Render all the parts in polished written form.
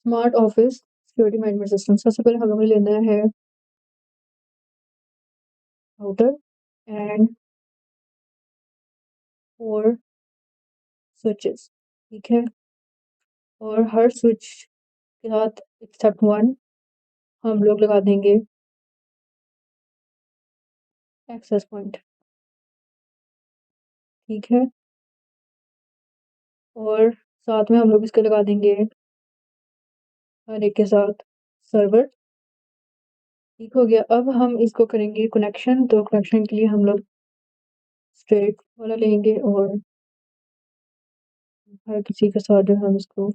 Smart office security management system. सबसे पहले हम लोग ने लेना है राउटर एंड 4 स्विचेस, ठीक है। और हर स्विच के साथ एक्सेप्ट 1 हम लोग लगा देंगे एक्सेस पॉइंट, ठीक है। और साथ में हम लोग इसके लगा देंगे हर एक के साथ सर्वर, ठीक हो गया। अब हम इसको करेंगे कनेक्शन। तो कनेक्शन के लिए हम लोग स्ट्रेट वाला लेंगे और हर किसी के साथ जो हम इसको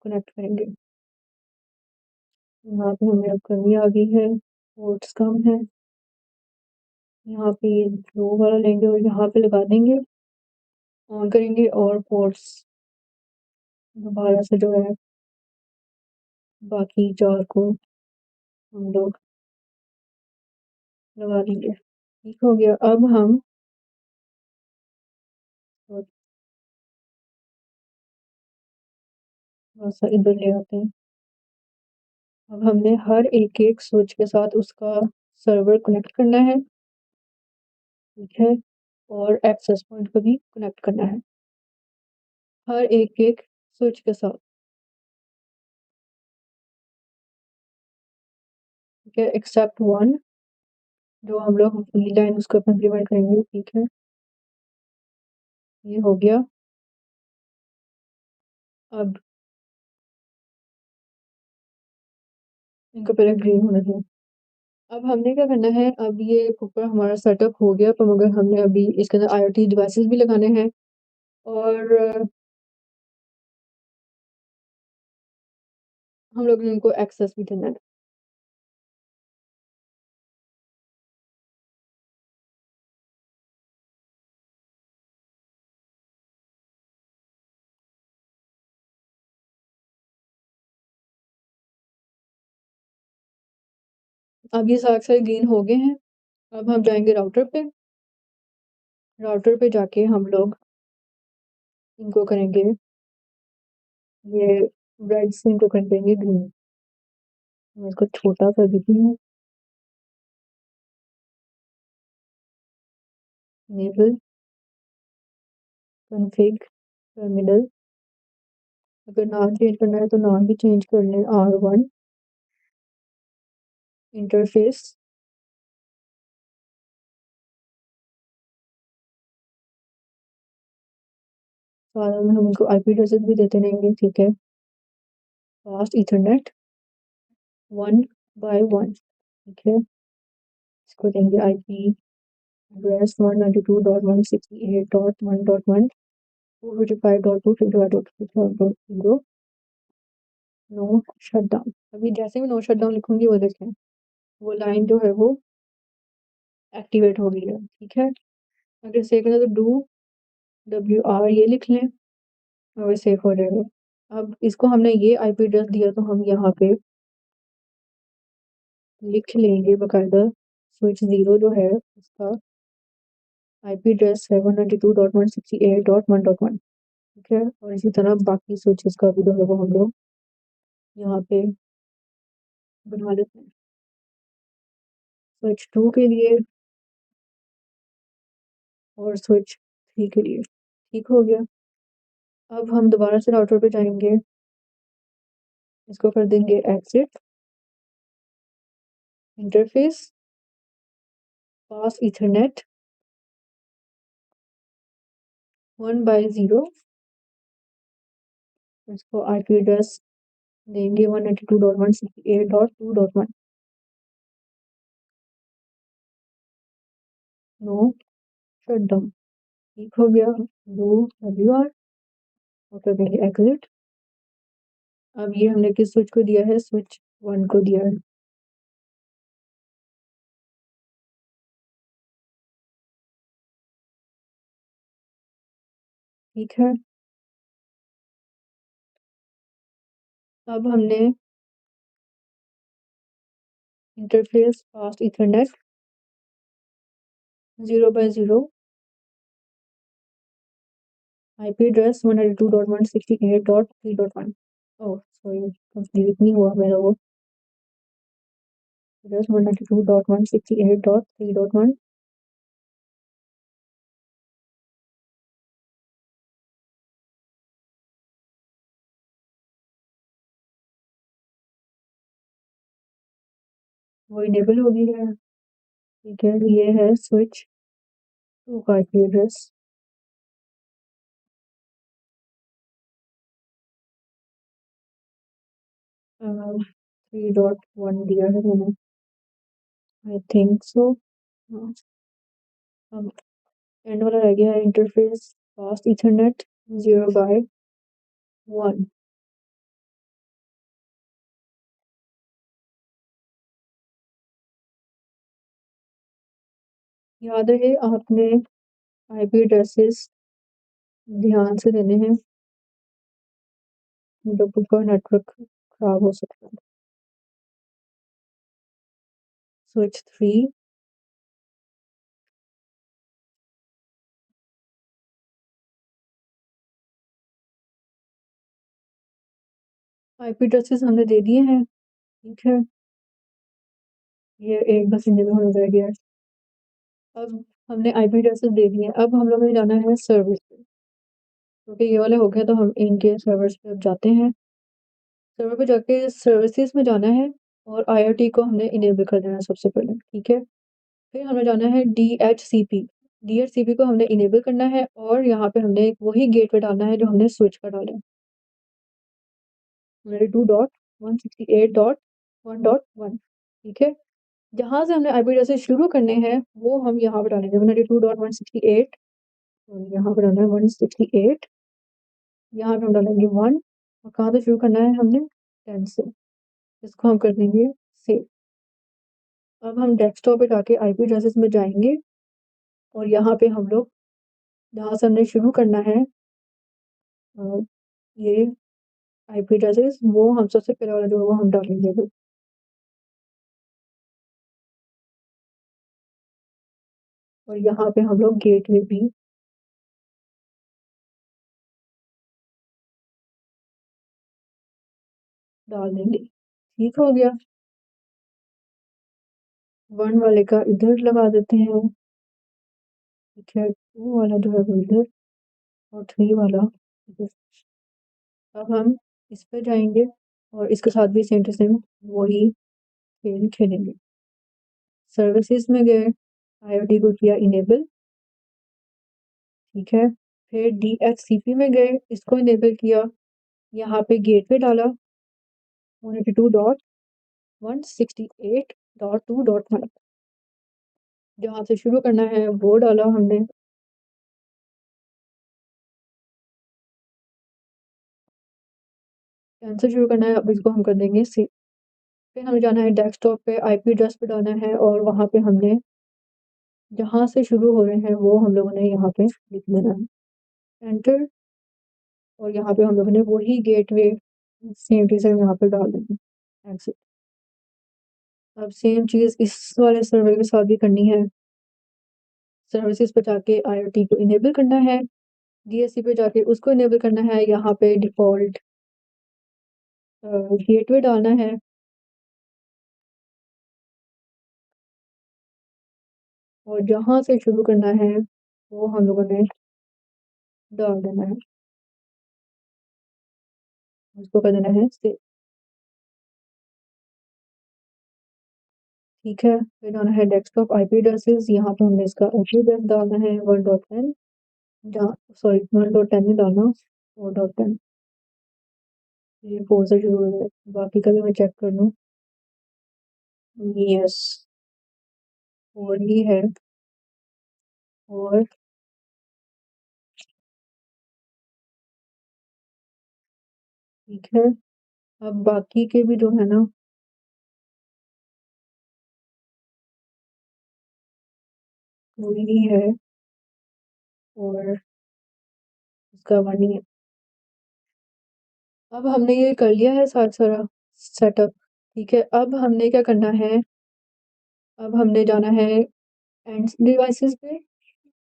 कनेक्ट करेंगे। यहाँ पे हमें अब कमी आ गई है, पोर्ट्स कम है। यहाँ पे ये लो वाला लेंगे और यहाँ पे लगा देंगे, ऑन करेंगे और पोर्ट्स दोबारा से जो है बाकी 4 को हम लोग लगा देंगे, ठीक हो गया। अब हम थोड़ा सा इधर ले आते हैं। अब हमने हर एक स्विच के साथ उसका सर्वर कनेक्ट करना है, ठीक है। और एक्सेस पॉइंट को भी कनेक्ट करना है हर एक स्विच के साथ, ठीक है। एक्सेप्ट 1 जो हम लोग लाइन उसको इम्प्लीमेंट करेंगे, ठीक है। ये हो गया। अब इनको पहले ग्रीन होने दें। अब हमने क्या करना है, अब ये ऊपर हमारा सेटअप हो गया, पर मगर हमने अभी इसके अंदर IoT डिवाइसेस भी लगाने हैं और हम लोग ने इनको एक्सेस भी देना है। अब ये सारे ग्रीन हो गए हैं। अब हम जाएंगे राउटर पे। राउटर पे जाके हम लोग इनको करेंगे, ये रेड से इनको कर देंगे ग्रीन। मैं इसको छोटा कर देती हूँ। Enable config terminal. अगर नाम चेंज करना है तो नाम भी चेंज कर लें, R1 इंटरफेस। सारा में हम इनको IP एड्रेसेस भी देते रहेंगे, ठीक है। फास्ट ईथरनेट 1 by 1, ठीक है। इसको देंगे IP एड्रेस 192.168.1.1 255.255.255.0 नो शटडाउन। अभी जैसे भी नो शटडाउन लिखूंगी वो देखें, वो लाइन जो है वो एक्टिवेट हो गई है, ठीक है। अगर सेव करना तो WR ये लिख लें और सेव हो जाएगा। अब इसको हमने ये IP एड्रेस दिया तो हम यहाँ पे लिख लेंगे बाकायदा स्विच 0 जो है उसका IP एड्रेस है 192.168.1.1, ठीक है। और इसी तरह बाकी स्विचेस का भी जो है वो हम लोग यहाँ पे बना लेते हैं। स्विच 2 के लिए और स्विच 3 के लिए, ठीक हो गया। अब हम दोबारा से राउटर पे जाएंगे, इसको कर देंगे exit interface pass Ethernet 1 by 0। इसको IP एड्रेस देंगे 192.168.2.1 नो शटडाउन, ठीक हो गया। दो WR और कर देंगे एग्जिट। अब ये हमने किस स्विच को दिया है, स्विच 1 को दिया है, ठीक है। अब हमने interface fast Ethernet 0 by 0 IP address 192.168.3.1 oh sorry, complete नहीं हुआ मेरा वो। एड्रेस 192.168.3.1। वो इनेबल हो गई है। ठीक है, ये है स्विच टू का आईपी एड्रेस। 3.1 दिया है मैंने, आई थिंक सो। अब एंड वाला रह गया है इंटरफेस फास्ट इथरनेट 0/1। याद रहे आपने आईपी एड्रेसेस ध्यान से देने हैं, लोगों का नेटवर्क खराब हो सकता है। स्विच 3। आईपी एड्रेसेस हमने दे दिए हैं। ठीक है, ये एक बस इनेबल होने रह गया है। अब हमने आईपी एड्रेसेस दे दिए हैं, अब हम लोग ने जाना है सर्विस पे, क्योंकि ये वाले हो गए तो हम इनके सर्वर्स पे अब जाते हैं। सर्वर पे जाके सर्विसेज में जाना है और आईओटी को हमने इनेबल कर देना है सबसे पहले। ठीक है, फिर हमें जाना है डीएचसीपी। डीएचसीपी को हमने इनेबल करना है और यहाँ पे हमने वही गेटवे डालना है जो हमने स्विच का डाला है, 192.168.1.1। ठीक है, जहाँ से हमने आईपी एड्रेस शुरू करने हैं वो हम यहाँ पे डालेंगे 192.168, और यहाँ पे डालना है 168, यहाँ पे हम डालेंगे 1, और कहाँ से शुरू करना है हमने 10 से। इसको हम कर देंगे सेव। अब हम डेस्कटॉप पे जाके आईपी एड्रेसेस में जाएंगे और यहाँ पे हम लोग जहाँ से हमने शुरू करना है ये आईपी एड्रेसेस, वो हम सबसे पहले वाला जो है वो हम डालेंगे फिर। और यहाँ पे हम लोग गेटवे भी डाल देंगे। ठीक हो गया। 1 वाले का इधर लगा देते हैं। ठीक है, 2 वाला जो है वो इधर, और 3 वाला इधर। अब हम इस पे जाएंगे और इसके साथ भी सेम टू सेम वही खेल खेलेंगे। सर्विसेज में गए, आईओटी को किया इनेबल। ठीक है, फिर डीएचसीपी में गए, इसको इनेबल किया, यहाँ पे गेटवे डाला 192.168.2.1, जहाँ से शुरू करना है वो डाला हमने। से शुरू करना है, अब इसको हम कर देंगे सेव। फिर हमें जाना है डेस्कटॉप पे, आईपी एड्रेस पे डालना है और वहाँ पे हमने जहाँ से शुरू हो रहे हैं वो हम लोगों ने यहाँ पे लिख देना है, एंटर। और यहाँ पे हम लोगों ने वही गेटवे सेम टू सेम यहाँ पे डाल देंगे, एग्जिट। अब सेम चीज़ इस वाले सर्वर के साथ भी करनी है। सर्विसेज पे जाके आईओटी को इनेबल करना है, डीएससी पे जाके उसको इनेबल करना है, यहाँ पे डिफॉल्ट गेटवे डालना है, और जहाँ से शुरू करना है वो हम लोगों ने डाल देना है, उसको कर देना है सेव। ठीक है, फिर जाना है डेस्कटॉप आईपी एड्रेसेस, यहाँ पे हमने इसका आईपी एड्रेस डालना है 1.10, जहाँ सॉरी 1.10 नहीं डालना, 4.10। ये 4 से शुरू हो जाए, बाकी का भी मैं चेक कर लूँ। यस, 4 ही है। और ठीक है, अब बाकी के भी जो है ना वही है, और उसका 1 ही है। अब हमने ये कर लिया है सारा सारा सेटअप। ठीक है, अब हमने क्या करना है, अब हमने जाना है एंड डिवाइसेस पे,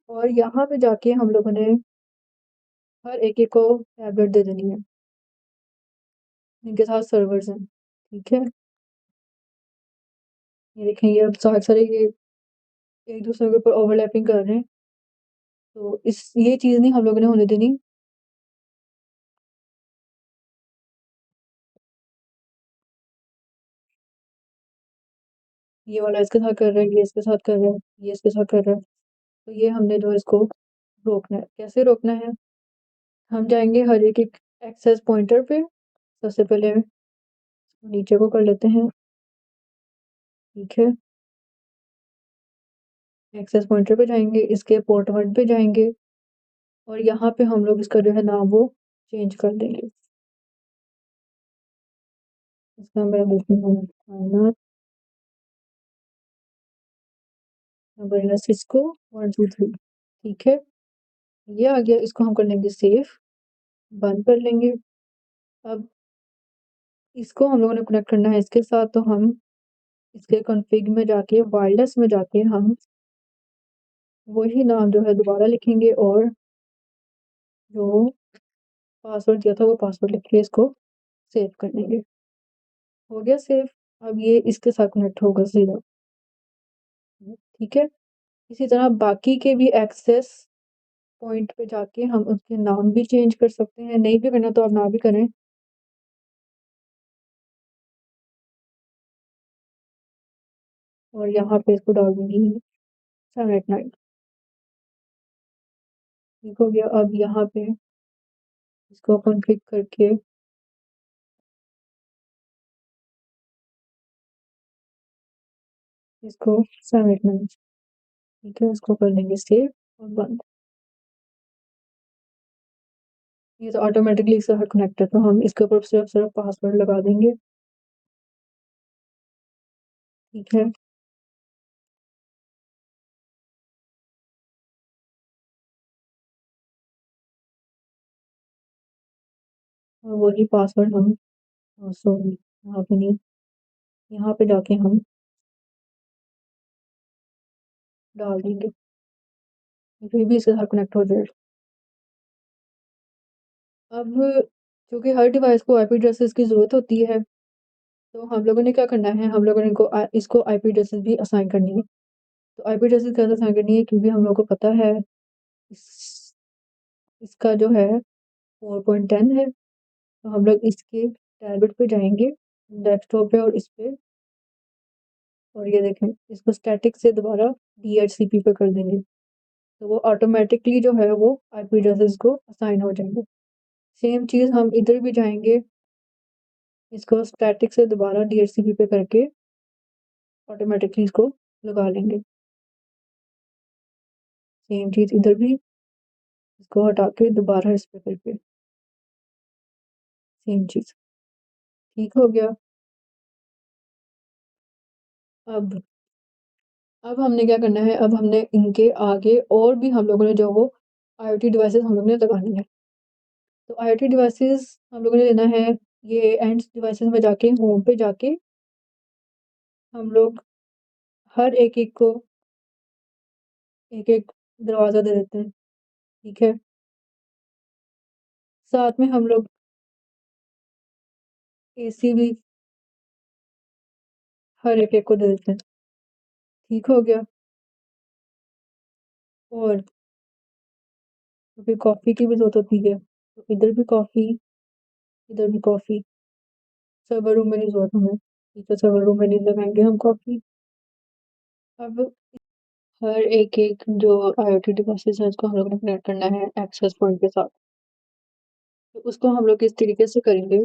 और यहाँ पे जाके हम लोगों ने हर एक को टैबलेट दे देनी है। इनके साथ सर्वर्स हैं, ठीक है। ये देखें, ये अब सारे ये एक दूसरे के ऊपर ओवरलैपिंग कर रहे हैं, तो ये चीज़ नहीं हम लोगों ने होने देनी। ये वाला इसके साथ कर रहा है, ये इसके साथ कर रहा है, ये इसके साथ कर रहा है, तो ये हमने जो है इसको रोकना है। कैसे रोकना है? हम जाएंगे हर एक एक एक्सेस पॉइंटर पे। सबसे पहले नीचे को कर लेते हैं, ठीक है। एक्सेस पॉइंटर पे जाएंगे, इसके पोर्ट 1 पे जाएंगे, और यहाँ पे हम लोग इसका जो है नाम वो चेंज कर देंगे। इसका मेरा बिल्कुल नंबर सिस्को 1 2 3, ठीक है। ये आ गया, इसको हम कर लेंगे सेव, बंद कर लेंगे। अब इसको हम लोगों ने कनेक्ट करना है इसके साथ, तो हम इसके कॉन्फ़िग में जाके, वायरलेस में जाके हम वही नाम जो है दोबारा लिखेंगे, और जो पासवर्ड दिया था वो पासवर्ड लिख के इसको सेव कर देंगे। हो गया सेव। अब ये इसके साथ कनेक्ट होगा सीधा, ठीक है। इसी तरह बाकी के भी एक्सेस पॉइंट पे जाके हम उसके नाम भी चेंज कर सकते हैं, नहीं भी करना तो आप ना भी करें। और यहाँ पे इसको डाल दूंगी 789, ठीक हो गया। अब यहाँ पे इसको अपन क्लिक करके इसको 789, ठीक है, इसको कर लेंगे सेव और बंद। ये तो ऑटोमेटिकली इससे हर कनेक्ट है, तो हम इसके ऊपर सिर्फ सिर्फ पासवर्ड लगा देंगे, ठीक है। और वही पासवर्ड हम, सॉरी यहाँ पे नहीं, यहाँ पे जाके हम डाल देंगे, फिर भी इसके साथ कनेक्ट हो जाए। अब क्योंकि हर डिवाइस को आईपी एड्रेसेस की ज़रूरत होती है, तो हम लोगों ने क्या करना है, हम लोगों ने इसको आईपी एड्रेसेस भी असाइन करनी है। तो आईपी एड्रेसेस कैसे असाइन करनी है, क्योंकि हम लोग को पता है इस, इसका जो है 4.10 है, तो हम लोग इसके टैबलेट पे जाएंगे, डेस्कटॉप पे, और इस पे, और ये देखें, इसको स्टैटिक से दोबारा DHCP पे कर देंगे, तो वो ऑटोमेटिकली जो है वो आईपी एड्रेसेस को असाइन हो जाएंगे। सेम चीज़ हम इधर भी जाएंगे, इसको स्टैटिक से दोबारा DHCP पे करके ऑटोमेटिकली इसको लगा लेंगे। सेम चीज़ इधर भी, इसको हटा के दोबारा इस पे करके सेम चीज़, ठीक हो गया। अब अब हमने क्या करना है, अब हमने इनके आगे और भी हम लोगों ने जो वो IoT डिवाइसेस हम लोगों ने लगानी है। तो IoT डिवाइसेस हम लोगों ने लेना है, ये एंड्स डिवाइसेस में जाके, होम पे जाके हम लोग हर एक एक को एक एक दरवाज़ा दे देते हैं, ठीक है। साथ में हम लोग AC भी हर एक एक को दे देते हैं, ठीक हो गया। और क्योंकि कॉफ़ी की भी ज़रूरत होती है, तो इधर भी कॉफ़ी, इधर भी कॉफ़ी। सर्वर रूम में नहीं ज़रूरत हमें, ठीक है, सर्वर रूम में नहीं लगाएंगे हम कॉफ़ी। अब हर एक एक जो IoT डिवाइसेस है उसको हम लोग ने कनेक्ट करना है एक्सेस पॉइंट के साथ। तो उसको हम लोग किस तरीके से करेंगे,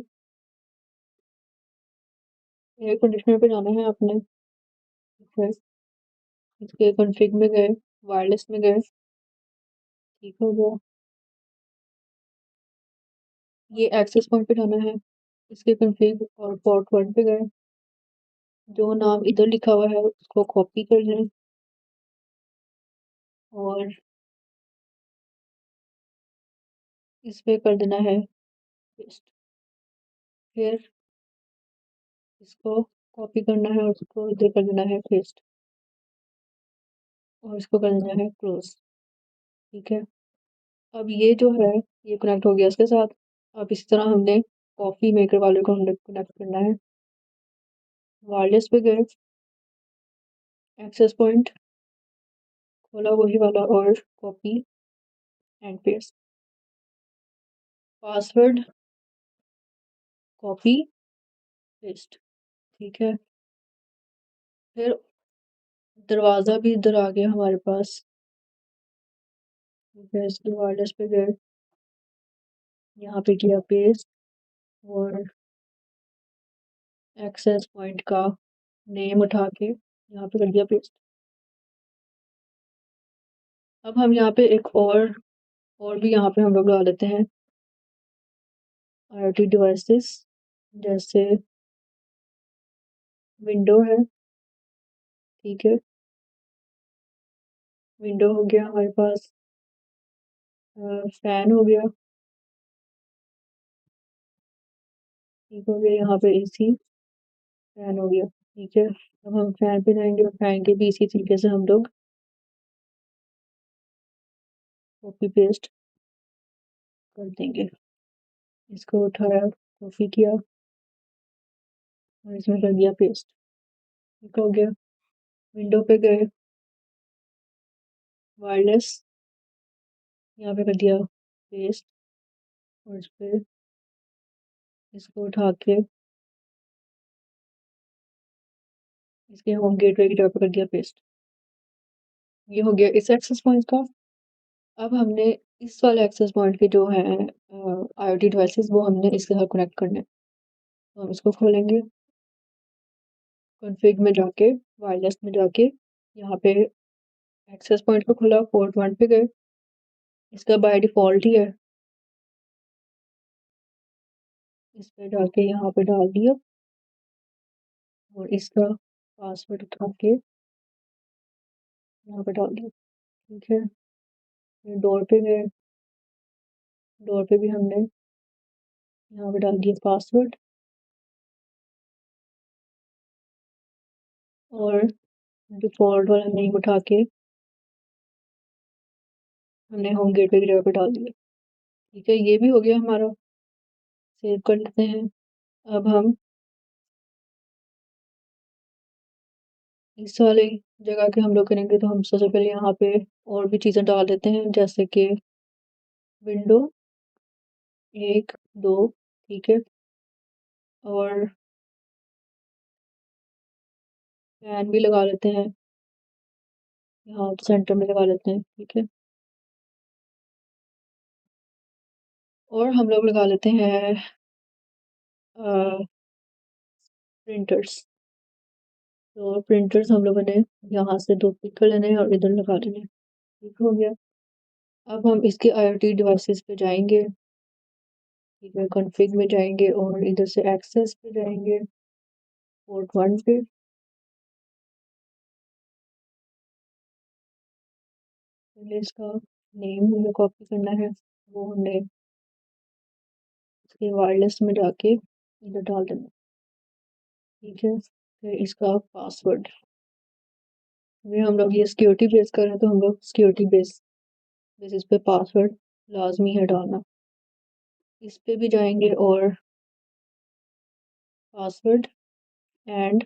एयर कंडीशनर पे जाना है अपने, फिर इसके कॉन्फ़िग में गए, वायरलेस में गए, ठीक हो गया। ये एक्सेस पॉइंट पे जाना है, इसके कॉन्फ़िग और पोर्ट 1 पे गए, जो नाम इधर लिखा हुआ है उसको कॉपी कर लें, और इस पे कर देना है पेस्ट। फिर इसको कॉपी करना है और उसको इधर कर देना है पेस्ट, और इसको कर देना है क्लोज, ठीक है। अब ये जो है ये कनेक्ट हो गया इसके साथ। अब इसी तरह हमने कॉफ़ी मेकर वाले को हमने कनेक्ट करना है। वायरलेस पे गए, एक्सेस पॉइंट खोला वही वाला और copy and paste, password copy paste. ठीक है, फिर दरवाज़ा भी इधर आ गया हमारे पास। ठीक है, इसके वायरलेस पे गए, यहाँ पे किया पेस्ट और एक्सेस पॉइंट का नेम उठा के यहाँ पे कर दिया पेस्ट। अब हम यहाँ पे एक और भी यहाँ पे हम लोग डाल देते हैं IoT डिवाइसेस, जैसे विंडो है। ठीक है, विंडो हो गया हमारे पास, फैन हो गया। ठीक हो गया, यहाँ पे AC फैन हो गया। ठीक है, अब हम फैन पे जाएंगे और फैन के भी इसी तरीके से हम लोग कॉपी पेस्ट कर देंगे। इसको उठाया, कॉपी किया और इसमें कर दिया पेस्ट। ठीक हो गया, विंडो पे गए, वायरलेस यहाँ पे कर दिया पेस्ट और इस पे इसको उठा के इसके होम गेटवे की जगह पे कर दिया पेस्ट। ये हो गया इस एक्सेस पॉइंट का। अब हमने इस वाले एक्सेस पॉइंट के जो है IoT डिवाइसेस वो हमने इसके साथ कनेक्ट करने हैं। तो हम इसको खोलेंगे, कॉन्फ़िग में जाके वायरलेस में जाके यहाँ पे एक्सेस पॉइंट को खोला, पोर्ट 1 पे गए, इसका बाय डिफ़ॉल्ट ही है, इस पे जाके यहाँ पे डाल दिया और इसका पासवर्ड उठा के यहाँ पे डाल दिया। ठीक है, फिर डोर पे गए, डोर पे भी हमने यहाँ पे डाल दिया पासवर्ड और डिफ़ॉल्ट वाला नेम उठा के हमने होम गेटवे की जगह पे डाल दिया। ठीक है, ये भी हो गया हमारा, सेव कर लेते हैं। अब हम इस वाली जगह के हम लोग करेंगे, तो हम सबसे पहले यहाँ पे और भी चीज़ें डाल देते हैं, जैसे कि विंडो 1 2। ठीक है, और फैन भी लगा लेते हैं, यहाँ सेंटर में लगा लेते हैं। ठीक है, और हम लोग लगा लेते हैं प्रिंटर्स। तो प्रिंटर्स हम लोगों ने यहाँ से 2 पिक कर लेने हैं और इधर लगा लेने हैं। ठीक हो गया, अब हम इसके IoT डिवाइसेस पे जाएंगे। ठीक है, कॉन्फ़िग में जाएंगे और इधर से एक्सेस पे जाएंगे, पोर्ट 1 पे। पहले इसका नेम हमें कॉपी करना है, वो हमने इसके वायरलेस में जाके इधर डाल देना। ठीक है, फिर इसका पासवर्ड में हम लोग ये सिक्योरिटी बेस कर रहे हैं, तो हम लोग सिक्योरिटी बेसिस पे पासवर्ड लाजमी है डालना। इस पे भी जाएंगे और पासवर्ड एंड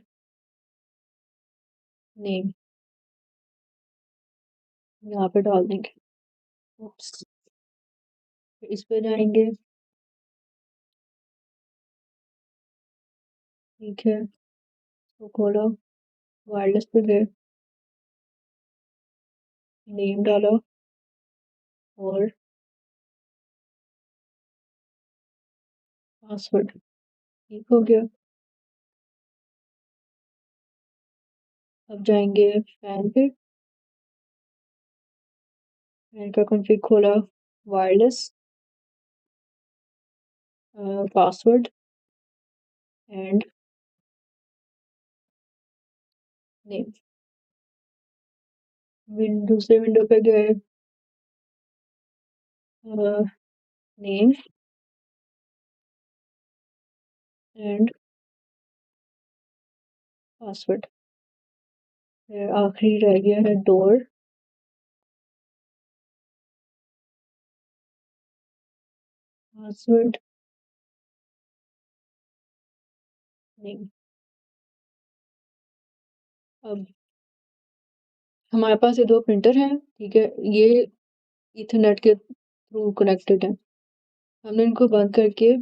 नेम यहाँ पे डाल देंगे। Oops. फिर इस पे जाएंगे। ठीक है, तो खोलो, वायरलेस पे गए, नेम डालो और पासवर्ड। ठीक हो गया, अब जाएंगे फैन पे, फैन का कॉन्फ़िग खोला, वायरलेस, पासवर्ड एंड नेम। दूसरे विंडो पे गए, नेम एंड पासवर्ड। फिर आखिरी रह गया है डोर, पासवर्ड नहीं। अब हमारे पास ये 2 प्रिंटर हैं, ठीक है? ये ईथरनेट के थ्रू कनेक्टेड हैं। हमने इनको बंद करके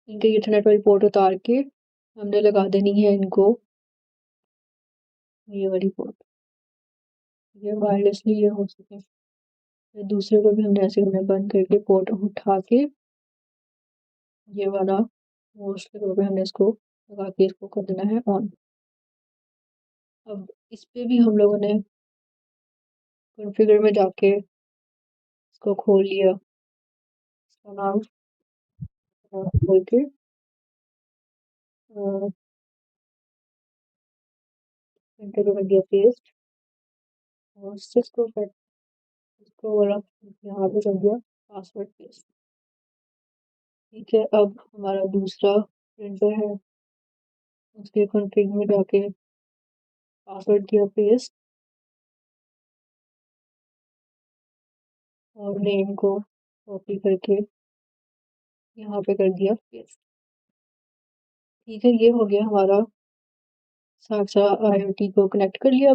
इनके ईथरनेट वाली पोर्ट उतार के हमने लगा देनी है इनको ये वाली पोर्ट, ये वायरलेसली ये हो सके। फिर दूसरे को भी हमने ऐसे हमने बंद करके पोर्ट उठा के ये वाला मोस्ट पे हमने इसको लगा के इसको कर देना है ऑन। अब इस पे भी हम लोगों ने कॉन्फ़िगर में जाके इसको खोल लिया, इसका नाम खोल के प्रिंटर को कर दिया पेस्ट और इसको कर इसको वाला यहाँ पे कर दिया पासवर्ड पेस्ट। ठीक है, अब हमारा दूसरा प्रिंटर है, उसके कॉन्फ़िग में जाके पासवर्ड किया पेस्ट और नेम को कॉपी करके यहाँ पे कर दिया पेस्ट। ठीक है, ये हो गया हमारा साक्षा IoT को कनेक्ट कर लिया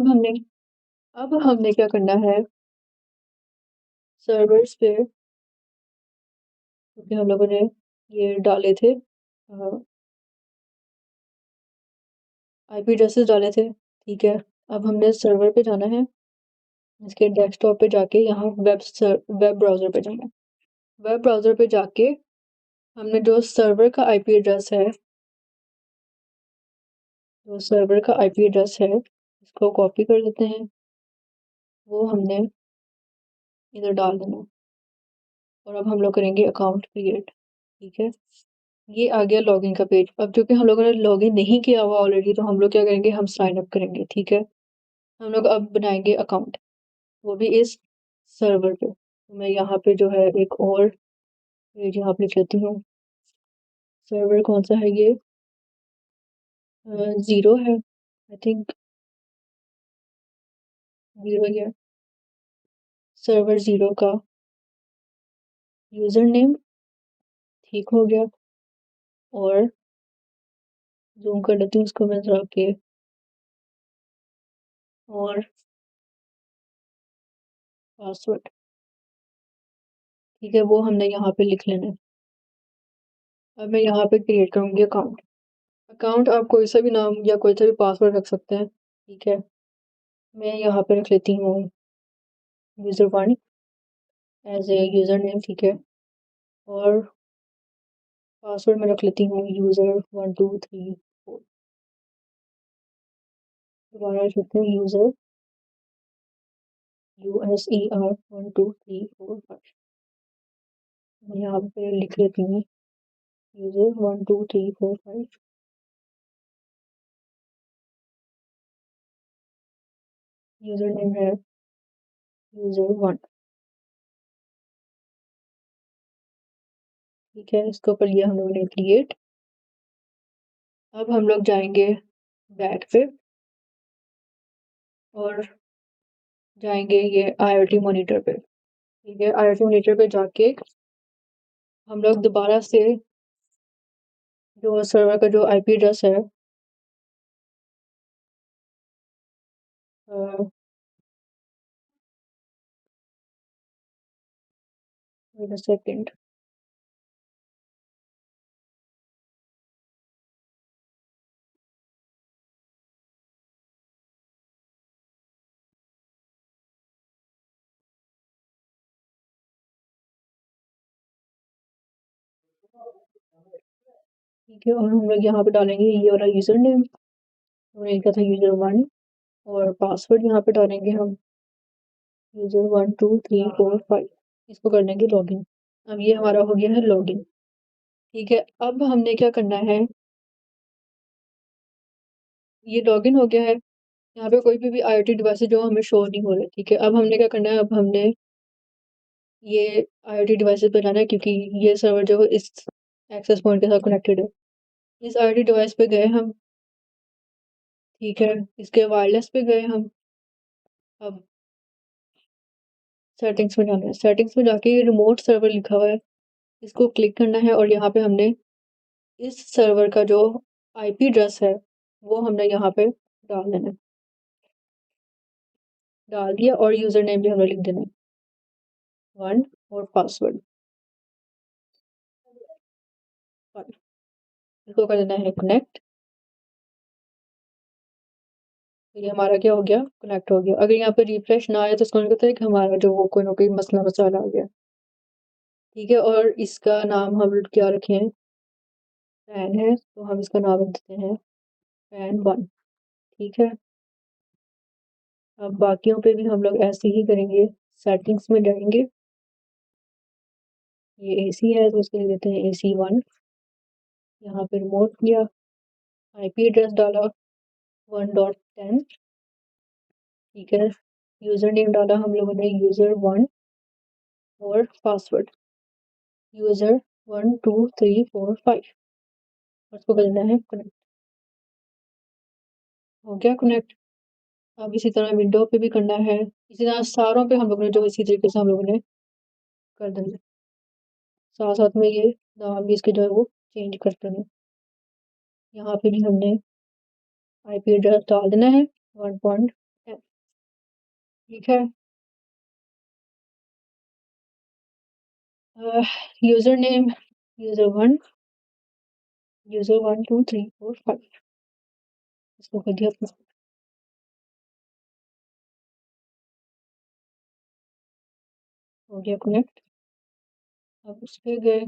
अब हमने क्या करना है, सर्वर्स पे क्योंकि हम लोगों ने ये डाले थे IP एड्रेसेस डाले थे, ठीक है? अब हमने सर्वर पे जाना है, इसके डेस्कटॉप पे जाके यहाँ वेब ब्राउज़र पे जाना है। वेब ब्राउज़र पे जाके हमने जो सर्वर का IP एड्रेस है, जो सर्वर का IP एड्रेस है, इसको कॉपी कर लेते हैं, वो हमने इधर डाल देना है और अब हम लोग करेंगे अकाउंट क्रिएट, ठीक है? ये आ गया लॉगिन का पेज। अब चूँकि हम लोगों ने लॉगिन नहीं किया हुआ ऑलरेडी तो हम लोग क्या करेंगे, हम साइन अप करेंगे, ठीक है? हम लोग अब बनाएँगे अकाउंट, वो भी इस सर्वर पे। तो मैं यहाँ पे जो है एक और पेज यहाँ पे लिख लेती हूँ। सर्वर कौन-सा है ये? 0 है, आई थिंक 0 ही है। सर्वर 0 का यूज़र नेम ठीक हो गया और ज़ूम कर लेती हूँ उसको मैं ज़रा के और पासवर्ड, ठीक है? वो हमने यहाँ पे लिख लेना है। अब मैं यहाँ पे क्रिएट करूँगी अकाउंट। अकाउंट आप कोई सा भी नाम या कोई सा भी पासवर्ड रख सकते हैं, ठीक है? मैं यहाँ पे रख लेती हूँ user1 as a user name, ठीक है? और पासवर्ड मैं रख लेती हूँ user1234। दोबारा लिख लेते हैं user USER12345। मैं यहाँ पे लिख लेती हूँ user12345। यूज़र नेम है user1, ठीक है? इसको कर लिया हम लोगों ने क्रिएट। अब हम लोग जाएंगे बैक पे और जाएंगे ये IoT मॉनिटर पे, ठीक है? IoT मॉनिटर पे जाके हम लोग दोबारा से जो सर्वर का जो IP एड्रेस है वेट अ सेकंड, ठीक है? और हम लोग यहाँ पे डालेंगे ये वाला यूज़र नेम और इनका था user1 और पासवर्ड यहाँ पे डालेंगे हम user12345। इसको कर देंगे लॉगिन। अब ये हमारा हो गया है लॉगिन, ठीक है? अब हमने क्या करना है, ये लॉगिन हो गया है, यहाँ पे कोई भी IoT डिवाइसेस जो हमें शो नहीं हो रहे, ठीक है? अब हमने क्या करना है, अब हमने ये IoT डिवाइसेस पे जाना है क्योंकि ये सर्वर जो है इस एक्सेस पॉइंट के साथ कनेक्टेड है। इस IoT डिवाइस पे गए हम, ठीक है? इसके वायरलेस पे गए हम। अब सेटिंग्स में जाना है, सेटिंग्स में जाके ये रिमोट सर्वर लिखा हुआ है, इसको क्लिक करना है और यहाँ पे हमने इस सर्वर का जो आईपी एड्रेस है वो हमने यहाँ पे डाल देना है, डाल दिया। और यूजर नेम भी हमें लिख देना है 1 और पासवर्ड 1। इसको कर देना है कनेक्ट। तो ये हमारा क्या हो गया, कनेक्ट हो गया। अगर यहाँ पे रिफ्रेश ना आए तो इसका मतलब है कि हमारा जो वो कोई ना कोई मसला मसाला आ गया। ठीक है, और इसका नाम हम क्या रखें, फैन है तो हम इसका नाम रख देते हैं फैन 1। ठीक है, अब बाकियों पे भी हम लोग ऐसे ही करेंगे, सेटिंग्स में जाएंगे। ये एसी है तो उसके लिए देते हैं AC1। यहाँ पे रिमोट किया, आईपी एड्रेस डाला 1.10। ठीक है, यूजर नेम डाला हम लोगों ने user1 और पासवर्ड user12345। उसको करना है कनेक्ट। हो गया कनेक्ट। अब इसी तरह विंडो पे भी करना है, इसी तरह सारों पे हम लोगों ने जो इसी तरीके से हम लोगों ने कर देना। साथ साथ में ये नाम भी इसके जो है वो चेंज करते हैं। यहाँ पे भी हमने आईपी एड्रेस डाल देना है 1.10। ठीक है, यूजर नेम user1 user12345। इसको कर दिया अपना। हो गया कनेक्ट। अब उस पे गए,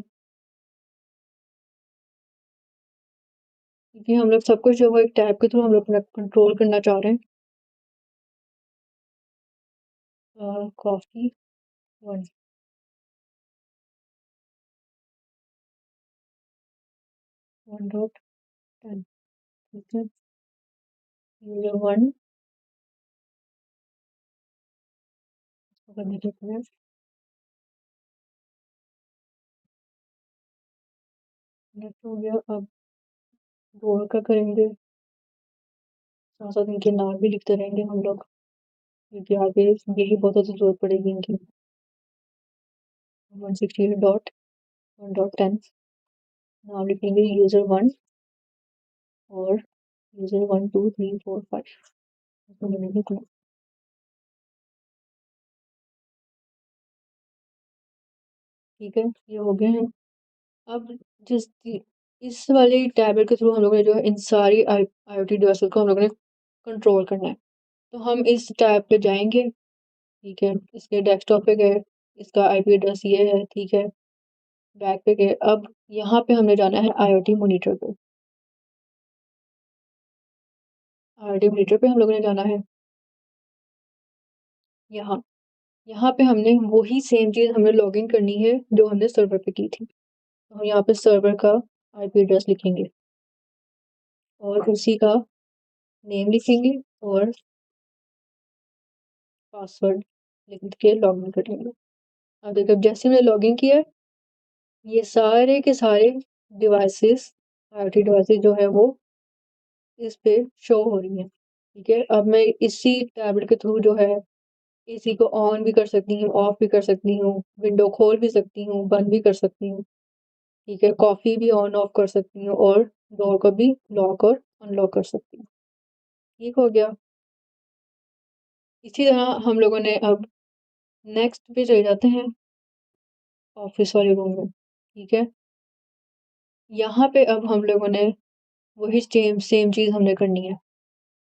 क्योंकि हम लोग सब कुछ जो वो एक टैब के थ्रू हम लोग कंट्रोल करना चाह रहे हैं। कॉफी 1 1.10। ठीक है, user1 कर दीजिए कनेक्ट। कनेक्ट हो गया। अब रोल का करेंगे, साथ साथ इनके नाम भी लिखते रहेंगे हम लोग, क्योंकि आगे यही बहुत ज़्यादा जरूरत पड़ेगी इनकी। 168.1.10 नाम लिखेंगे user1 और user12345। इसको बनेगी connect। ठीक है, ये हो गए हैं। अब जिस इस वाले टैबलेट के थ्रू हम लोगों ने जो है इन सारी IoT डिवाइसेस को हम लोगों ने कंट्रोल करना है। तो हम इस टैब पे जाएंगे। ठीक है, इसके डेस्कटॉप पे गए, इसका आईपी एड्रेस ये है। ठीक है, बैक पे गए। अब यहाँ पे हमने जाना है IoT मॉनिटर पे। IoT मॉनिटर पे हम लोगों ने जाना है यहाँ। यहाँ पे हमने वही सेम चीज़ हमें लॉगिन करनी है जो हमने सर्वर पे की थी। तो हम यहाँ पे सर्वर का आईपी एड्रेस लिखेंगे और उसी का नेम लिखेंगे और पासवर्ड लिख के लॉगिन कर लेंगे। अब देखो जैसे मैंने लॉगिन किया, ये सारे के सारे डिवाइसेस, IoT डिवाइसेस जो है वो इस पे शो हो रही है। ठीक है, अब मैं इसी टैबलेट के थ्रू जो है एसी को ऑन भी कर सकती हूँ, ऑफ भी कर सकती हूँ, विंडो खोल भी सकती हूँ, बंद भी कर सकती हूँ। ठीक है, कॉफी भी ऑन ऑफ कर सकती हूँ और डोर को भी लॉक और अनलॉक कर सकती हूँ। ठीक हो गया। इसी तरह हम लोगों ने अब नेक्स्ट पे चले जाते हैं ऑफिस वाले रूम में। ठीक है, यहाँ पे अब हम लोगों ने वही सेम सेम चीज़ हमने करनी है।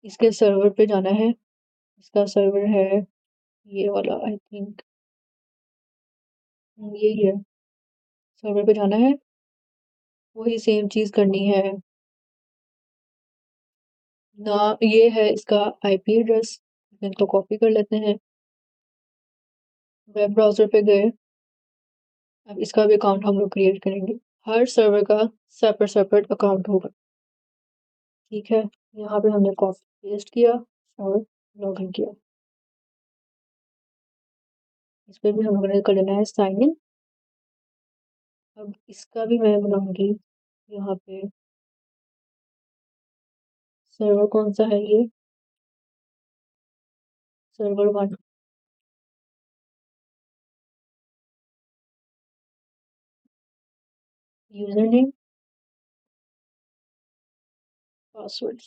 इसके सर्वर पे जाना है। इसका सर्वर है ये वाला, आई थिंक यही है। सर्वर पे जाना है, वही सेम चीज़ करनी है ना। ये है इसका आईपी एड्रेस, इनको कॉपी कर लेते हैं। वेब ब्राउज़र पे गए, अब इसका भी अकाउंट हम लोग क्रिएट करेंगे। हर सर्वर का सेपरेट सेपरेट अकाउंट होगा। ठीक है, यहाँ पे हमने कॉपी पेस्ट किया और लॉगिन किया। इस पर भी हम लोगों ने कर लेना है साइन इन। अब इसका भी मैं बनाऊंगी यहाँ पे। सर्वर कौन सा है, ये सर्वर 1। User name password.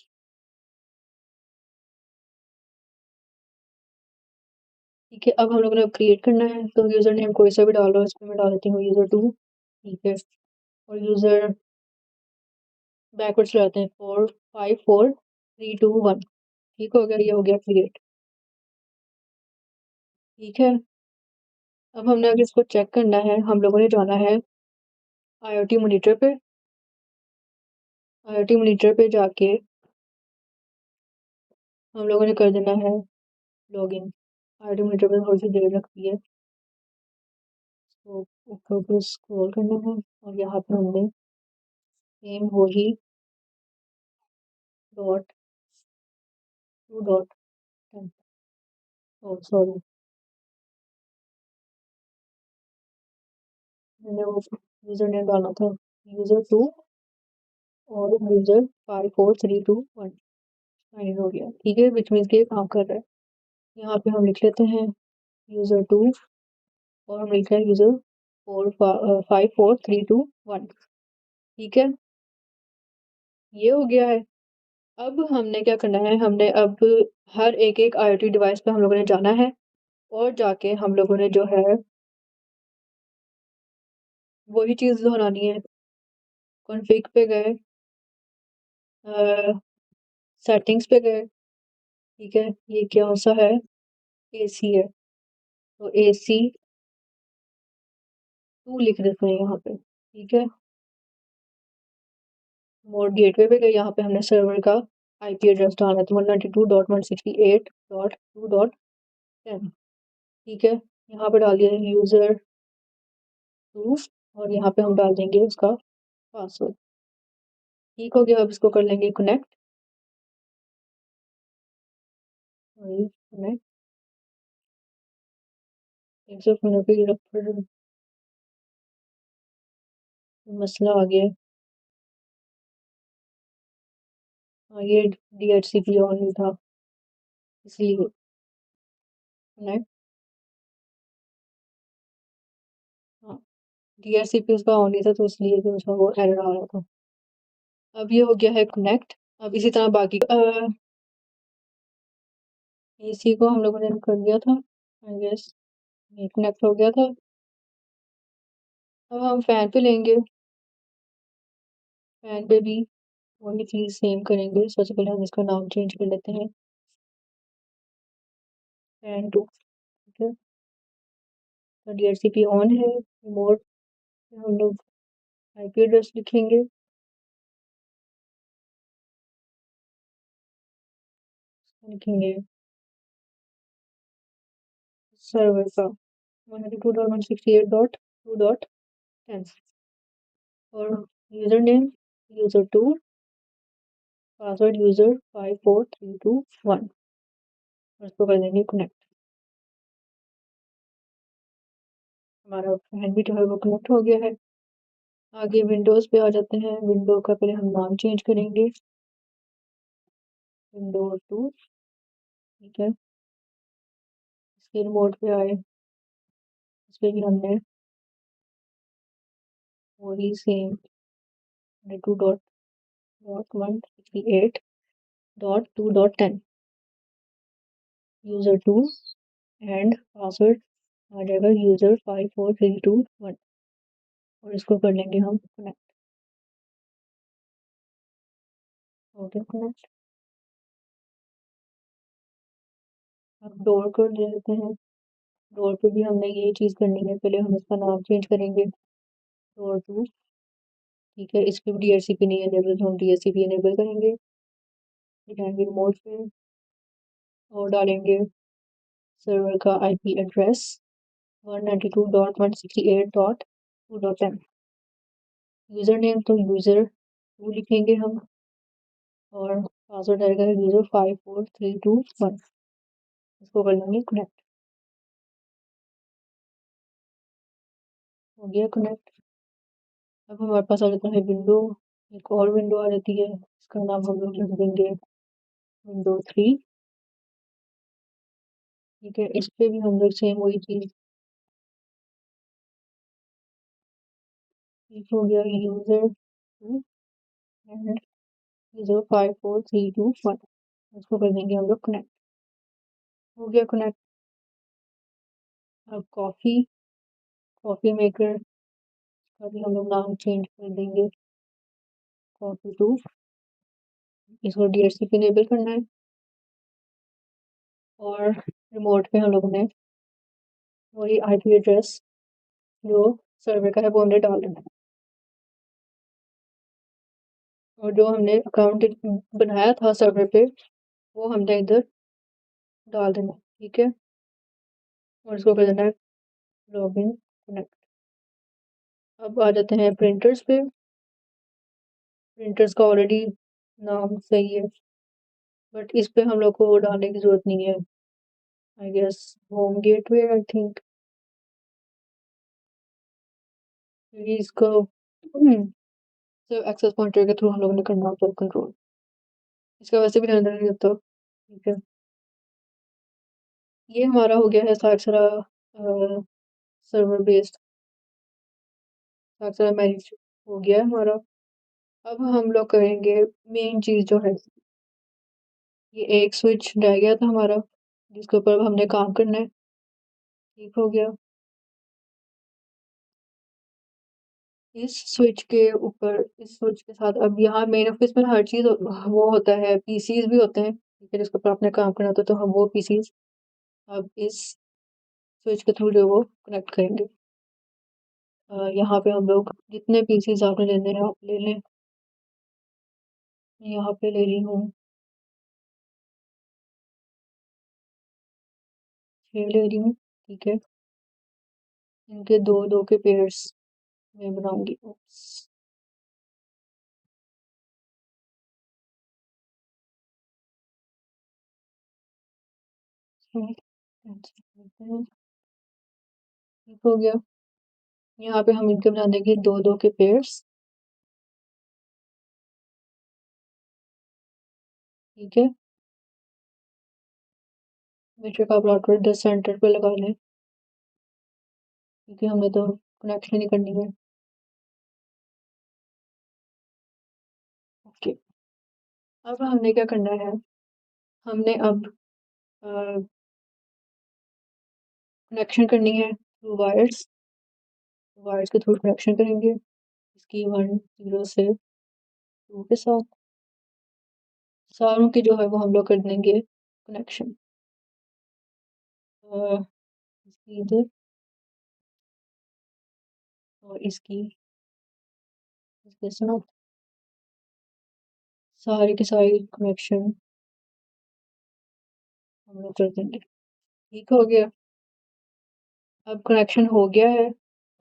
ठीक है, अब हम लोगों ने क्रिएट करना है, तो यूज़र नेम कोई सा भी डाल दो, इसमें मैं डाल देती हूँ यूज़र 2। ठीक है, और यूज़र बैकवर्ड्स लगाते हैं 4 5 4 3 2 1। ठीक हो गया, ये हो गया क्रिएट। ठीक है, अब हमने अगर इसको चेक करना है, हम लोगों ने जाना है IoT मॉनिटर पे। IoT मॉनिटर पे जाके हम लोगों ने कर देना है लॉगिन। IoT मॉनिटर पे थोड़ी सी देर लगती है, तो ऊपर ऊपर स्क्रॉल करना है और यहाँ पर हमने सेम वही डॉट 2.10, ओ सॉरी, मैंने वो यूज़र नेम डालना था यूज़र 2 और यूज़र 5 4 3 2 1। साइन हो गया। ठीक है, विच मीन्स के ये काम कर रहा है। यहाँ पे हम लिख लेते हैं यूज़र 2 और हम लिख रहे हैं यूज़र 5 4 3 2 1। ठीक है, ये हो गया है। अब हमने क्या करना है, हमने अब हर एक एक IoT डिवाइस पे हम लोगों ने जाना है और जाके हम लोगों ने जो है वही चीज़ दोहरानी है। कॉन्फ़िग पे गए, सेटिंग्स पे गए। ठीक है, ये क्या सा है, AC है, तो AC 2 लिख देते हैं यहाँ पे। ठीक है, मोड गेटवे पे गए, यहाँ पे हमने सर्वर का IP एड्रेस डालना है, तो 192.168.2.10। ठीक है, यहाँ पे डाल दिया यूज़र 2 और यहाँ पे हम डाल देंगे उसका पासवर्ड। ठीक हो गया, अब इसको कर लेंगे कनेक्ट। कनेक्ट मसला आ गया। हाँ, ये DHCP ऑन नहीं था इसलिए। कनेक्ट, हाँ, DHCP उसका ऑन नहीं था तो इसलिए तो उसका वो एरर आ रहा था। अब ये हो गया है कनेक्ट। अब इसी तरह बाकी AC को हम लोगों ने कर दिया था, आई गेस ये कनेक्ट हो गया था। अब हम फैन पे लेंगे, फैन पे भी वही चीज़ सेम करेंगे। सबसे पहले हम इसका नाम चेंज कर लेते हैं फैन 2। ठीक है, तो DHCP ऑन है। रिमोट में हम लोग IP एड्रेस लिखेंगे, लिखेंगे सर्वर का 192.168.2.10 और user name user 2, password user 5 4 3 2 1 और इसको कर देंगे कनेक्ट। हमारा फैन भी जो है वो कनेक्ट हो गया है। आगे विंडोज़ पे आ जाते हैं। विंडो का पहले हम नाम चेंज करेंगे, Windows 2। ठीक है, इसके रिमोट पे आए, इस पे भी हमने वही सेम 2.168.2.10 यूज़र 2 एंड पासवर्ड आ जाएगा यूज़र 5 4 3 2 1 और इसको कर लेंगे हम कनेक्ट। हो गया कनेक्ट। अब डोर कर दे देते हैं। डोर पे भी हमने यही चीज़ करनी है, पहले हम इसका नाम चेंज करेंगे डोर 2। ठीक है, इस पे भी DHCP नहीं अनेबल, तो हम DHCP अनेबल करेंगे। जाएंगे रिमोट पे और डालेंगे सर्वर का IP एड्रेस 192.168.2.10। यूज़र नेम तो यूज़र 2 लिखेंगे हम और पासवर्ड आएगा यूज़र 5 4 3 2 1। इसको कर लेंगे कनेक्ट। हो गया कनेक्ट। अब हमारे पास आ जाता है विंडो, एक और विंडो आ जाती है, इसका नाम हम लोग लिख देंगे Windows 3। ठीक है, इस पे भी हम लोग सेम वही चीज़। ठीक हो गया यूज़र 2 एंड 05432 1। उसको कर देंगे हम लोग कनेक्ट। हो गया कनेक्ट। अब कॉफ़ी मेकर का भी हम लोग नाम चेंज कर देंगे कॉफ़ी टू। इसको DHCP इनेबल करना है और रिमोट पे हम लोगों ने वही IP एड्रेस जो सर्वर का है वो हमने डाल देना है। और जो हमने अकाउंट बनाया था सर्वर पे वो हमने इधर डाल देना है, ठीक है। और इसको कर देना है लॉगिन कनेक्ट। अब आ जाते हैं प्रिंटर्स पे। प्रिंटर्स का ऑलरेडी नाम सही है बट इस पे हम लोग को डालने की जरूरत नहीं है। I guess home gateway I think इसको एक्सेस पॉइंटर के थ्रू हम लोगों ने करना होता है कंट्रोल। इसका वैसे भी रहना नहीं होता, ठीक है। ये हमारा हो गया है सारा सर्वर बेस्ड सारा मैनेज हो गया है हमारा। अब हम लोग करेंगे मेन चीज जो है, ये एक स्विच रह गया था हमारा जिसके ऊपर अब हमने काम करना है। ठीक हो गया। इस स्विच के ऊपर इस स्विच के साथ अब यहाँ मेन ऑफिस में हर चीज वो होता है, PCs भी होते हैं, ठीक है, जिसके ऊपर आपने काम करना होता है तो हम वो PCs अब इस स्विच के थ्रू जो वो कनेक्ट करेंगे। यहाँ पे हम लोग जितने PCs आपने लेने हैं आप ले लें। यहाँ पे ले रही हूँ 6 ले रही हूँ, ठीक है। इनके दो दो के पेयर्स में बनाऊंगी। ठीक हो गया। यहाँ पे हम इनके बना देंगे दो दो के पेयर्स, ठीक है। मीटर का प्लॉटर 10 सेंटर पे लगा लें क्योंकि हमने तो कनेक्शन ही करनी है। ओके। अब हमने क्या करना है, हमने अब कनेक्शन करनी है थ्रू वायर्स। वायर्स के थ्रू कनेक्शन करेंगे इसकी 1 0 से 2 के साथ। सारों की जो है वो हम लोग कर देंगे कनेक्शन इसकी इधर और इसकी इसके साथ सारे के सारे कनेक्शन हम लोग कर देंगे। ठीक हो गया। अब कनेक्शन हो गया है।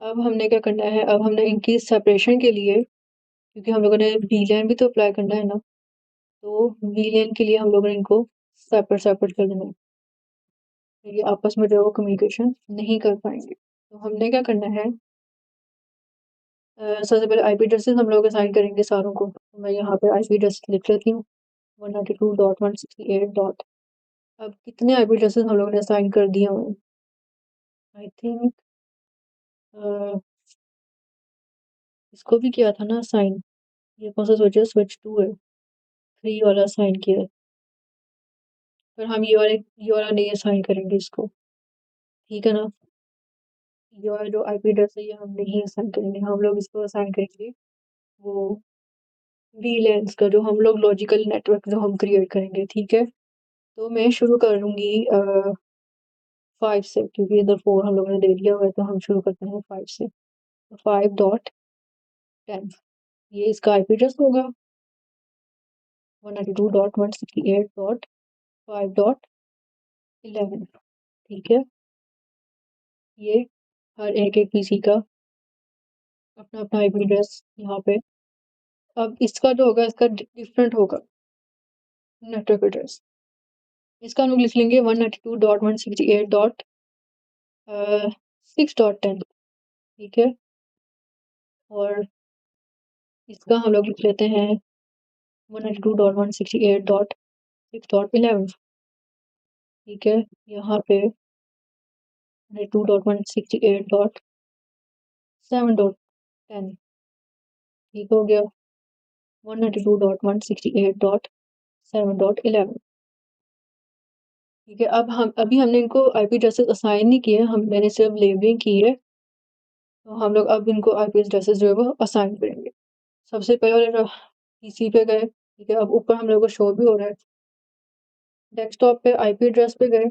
अब हमने क्या करना है, अब हमने इनकी सेपरेशन के लिए क्योंकि हम लोगों ने VLAN भी तो अप्लाई करना है ना, तो VLAN के लिए हम लोगों ने इनको सेपरेट सेपरेट कर देना है। ये आपस में जो कम्युनिकेशन नहीं कर पाएंगे तो हमने क्या करना है, सबसे पहले IP एड्रेसेस हम लोग असाइन करेंगे सारों को। तो मैं यहाँ पे IP एड्रेस लिख लेती हूँ 192.168 डॉट। अब कितने IP एड्रेसेस हम लोगों ने असाइन कर दिए हुए, आई थिंक इसको भी किया था ना असाइन। ये कौन सा स्विच है, स्विच 2 है, 3 वाला असाइन किया है। पर हम ये वाला नहीं असाइन करेंगे इसको, ठीक है ना। ये वाला जो IP एड्रेस है ये हम नहीं असाइन करेंगे, हम लोग इसको असाइन करेंगे वो VLANs का जो हम लोग लॉजिकल नेटवर्क जो हम क्रिएट करेंगे, ठीक है। तो मैं शुरू करूंगी 5 से क्योंकि इधर 4 हम लोगों ने दे दिया हुआ है तो हम शुरू करते हैं 5 से। तो 5.10 ये इसका IP एड्रेस होगा 192.168.5.11, ठीक है। ये हर एक एक PC का अपना अपना IP एड्रेस यहाँ पे। अब इसका जो होगा इसका डिफरेंट होगा नेटवर्क एड्रेस। इसका हम लोग लिख लेंगे 192.168.6.10, ठीक है। और इसका हम लोग लिख लेते हैं 192.168.6.11, ठीक है। यहाँ पे 192.168.7.10, ठीक हो गया। 192.168.7.11। ठीक है, अब अभी हमने इनको आईपी एड्रेसेस असाइन नहीं किए, मैंने सिर्फ लेबलिंग की है। तो हम लोग अब इनको आईपी एड्रेसेस जो है वो असाइन करेंगे। सबसे पहले पीसी पे गए, ठीक है, अब ऊपर हम लोग को शो भी हो रहा है। डेस्कटॉप पे आईपी एड्रेस पे गए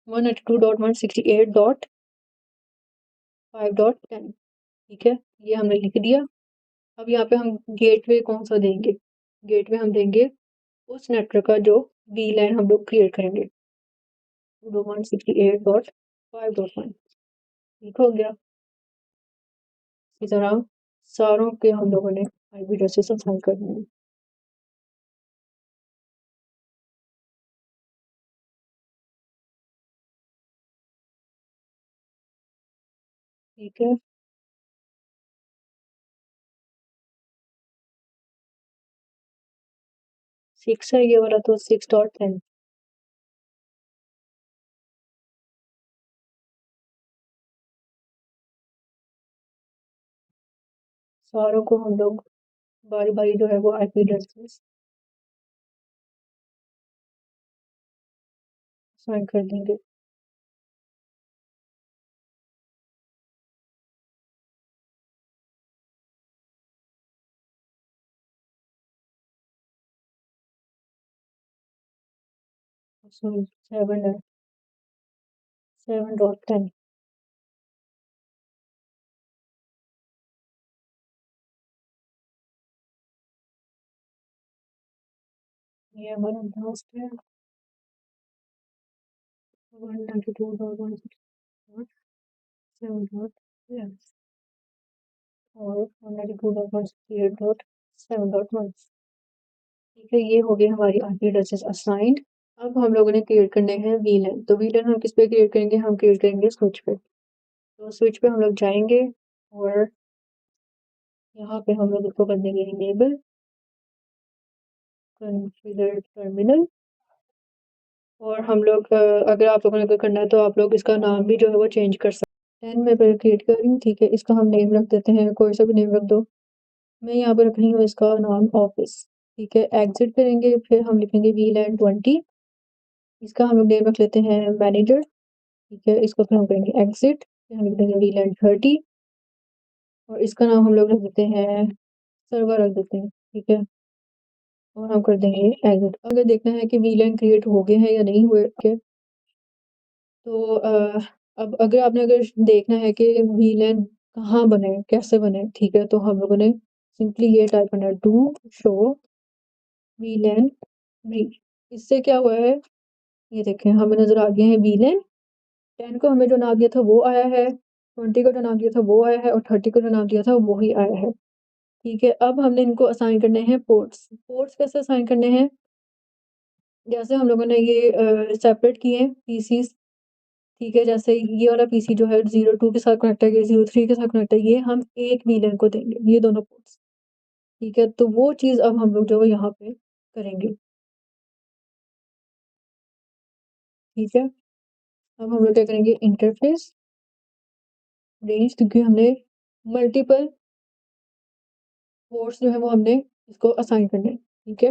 192.168.5.10। ठीक है, ये हमने लिख दिया। अब यहाँ पे हम गेटवे कौन सा देंगे? गेटवे हम देंगे उस नेटवर्क का जो वीलैन हम लोग क्रिएट करेंगे, 168.5.1। ठीक हो गया। इसी तरह सारों के हम लोगों ने आईपी एड्रेसेस असाइन करने हैं। ठीक है, 6 है ये वाला, तो 6.10। सारों को हम लोग बारी बारी जो है वो आईपी एड्रेसेस असाइन कर देंगे। सॉरी, 7.10। ये हमारा लास्ट है, 192.168.7.11 और 192.168.7.1। ठीक है, ये हो गई हमारी आईपी एड्रेसेस असाइंड। अब हम लोगों ने क्रिएट करने हैं वीलैन। तो वीलैन हम किस पे क्रिएट करेंगे? हम क्रिएट करेंगे स्विच पे। तो स्विच पे हम लोग जाएंगे और यहाँ पे हम लोग इसको कर देंगे इनेबल कॉन्फ़िगर टर्मिनल। और हम लोग अगर आप लोगों ने अगर करना है तो आप लोग इसका नाम भी जो है वो चेंज कर सकते हैं। 10 मैं पहले क्रिएट कर रही हूँ, ठीक है, इसका हम नेम रख देते हैं, कोई सा भी नेम रख दो। मैं यहाँ पर रख रही हूँ इसका नाम ऑफिस। ठीक है, एग्जिट करेंगे, फिर हम लिखेंगे वीलैन 20। इसका हम लोग नेम रख लेते हैं मैनेजर। ठीक है, इसको फिर हम करेंगे एग्जिट, फिर हम लिख देंगे वीलैन 30 और इसका नाम हम लोग रख देते हैं सर्वर रख देते हैं। ठीक है, और हम कर देंगे एग्जिट। अगर देखना है कि वीलैन क्रिएट हो गए हैं या नहीं हुए, okay, तो अब अगर देखना है कि वीलैन कहाँ बने, कैसे बने, ठीक है, तो हम लोगों ने सिंपली ये टाइप करना है, डू शो वीलैन ब्रीफ। इससे क्या हुआ है, ये देखें हमें नजर आ गए हैं वीलैन। 10 को हमें जो नाम दिया था वो आया है, 20 को जो नाम दिया था वो आया है और 30 को जो नाम दिया था वो ही आया है। ठीक है, अब हमने इनको असाइन करने हैं पोर्ट्स। पोर्ट्स कैसे असाइन करने हैं? जैसे हम लोगों ने ये सेपरेट किए हैं पीसीस। ठीक है, जैसे ये वाला पीसी जो है 02 के साथ कनेक्ट है, ये 03 के साथ कनेक्ट है, ये हम एक वीलन को देंगे, ये दोनों पोर्ट्स। ठीक है, तो वो चीज अब हम लोग जो है यहाँ पे करेंगे। ठीक है, अब हम लोग क्या करेंगे, इंटरफेस रेंज, क्योंकि हमने मल्टीपल पोर्ट्स जो है वो हमने इसको असाइन करने हैं। ठीक है,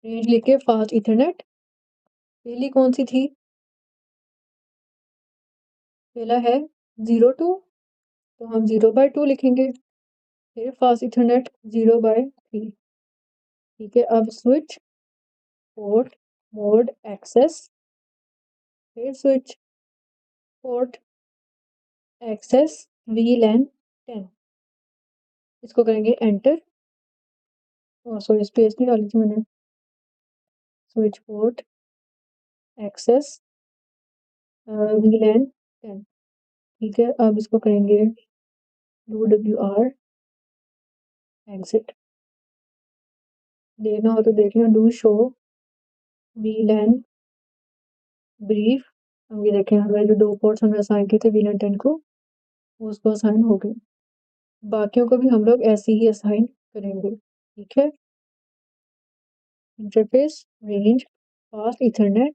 रेंज लिखे फास्ट इथरनेट। पहली कौन सी थी? पहला है 02, तो हम 0/2 लिखेंगे, फिर फास्ट इथरनेट 0/3। ठीक है, अब स्विच पोर्ट मोड एक्सेस, फिर स्विच पोर्ट एक्सेस वीलैन 10। इसको करेंगे एंटर। और सॉरी, स्पेस नहीं डाली थी मैंने। Switch port access VLAN 10। ठीक है, अब इसको करेंगे DWR एग्जिट। देखना हो तो देख लें, डू शो वीलैन ब्रीफ। अब ये देखें हमें जो दो पोर्ट्स हमने असाइन किए थे वीलैन 10 को, उसको असाइन हो गए। बाकियों को भी हम लोग ऐसे ही असाइन करेंगे। ठीक है, इंटरफेस रेंज फास्ट इथरनेट,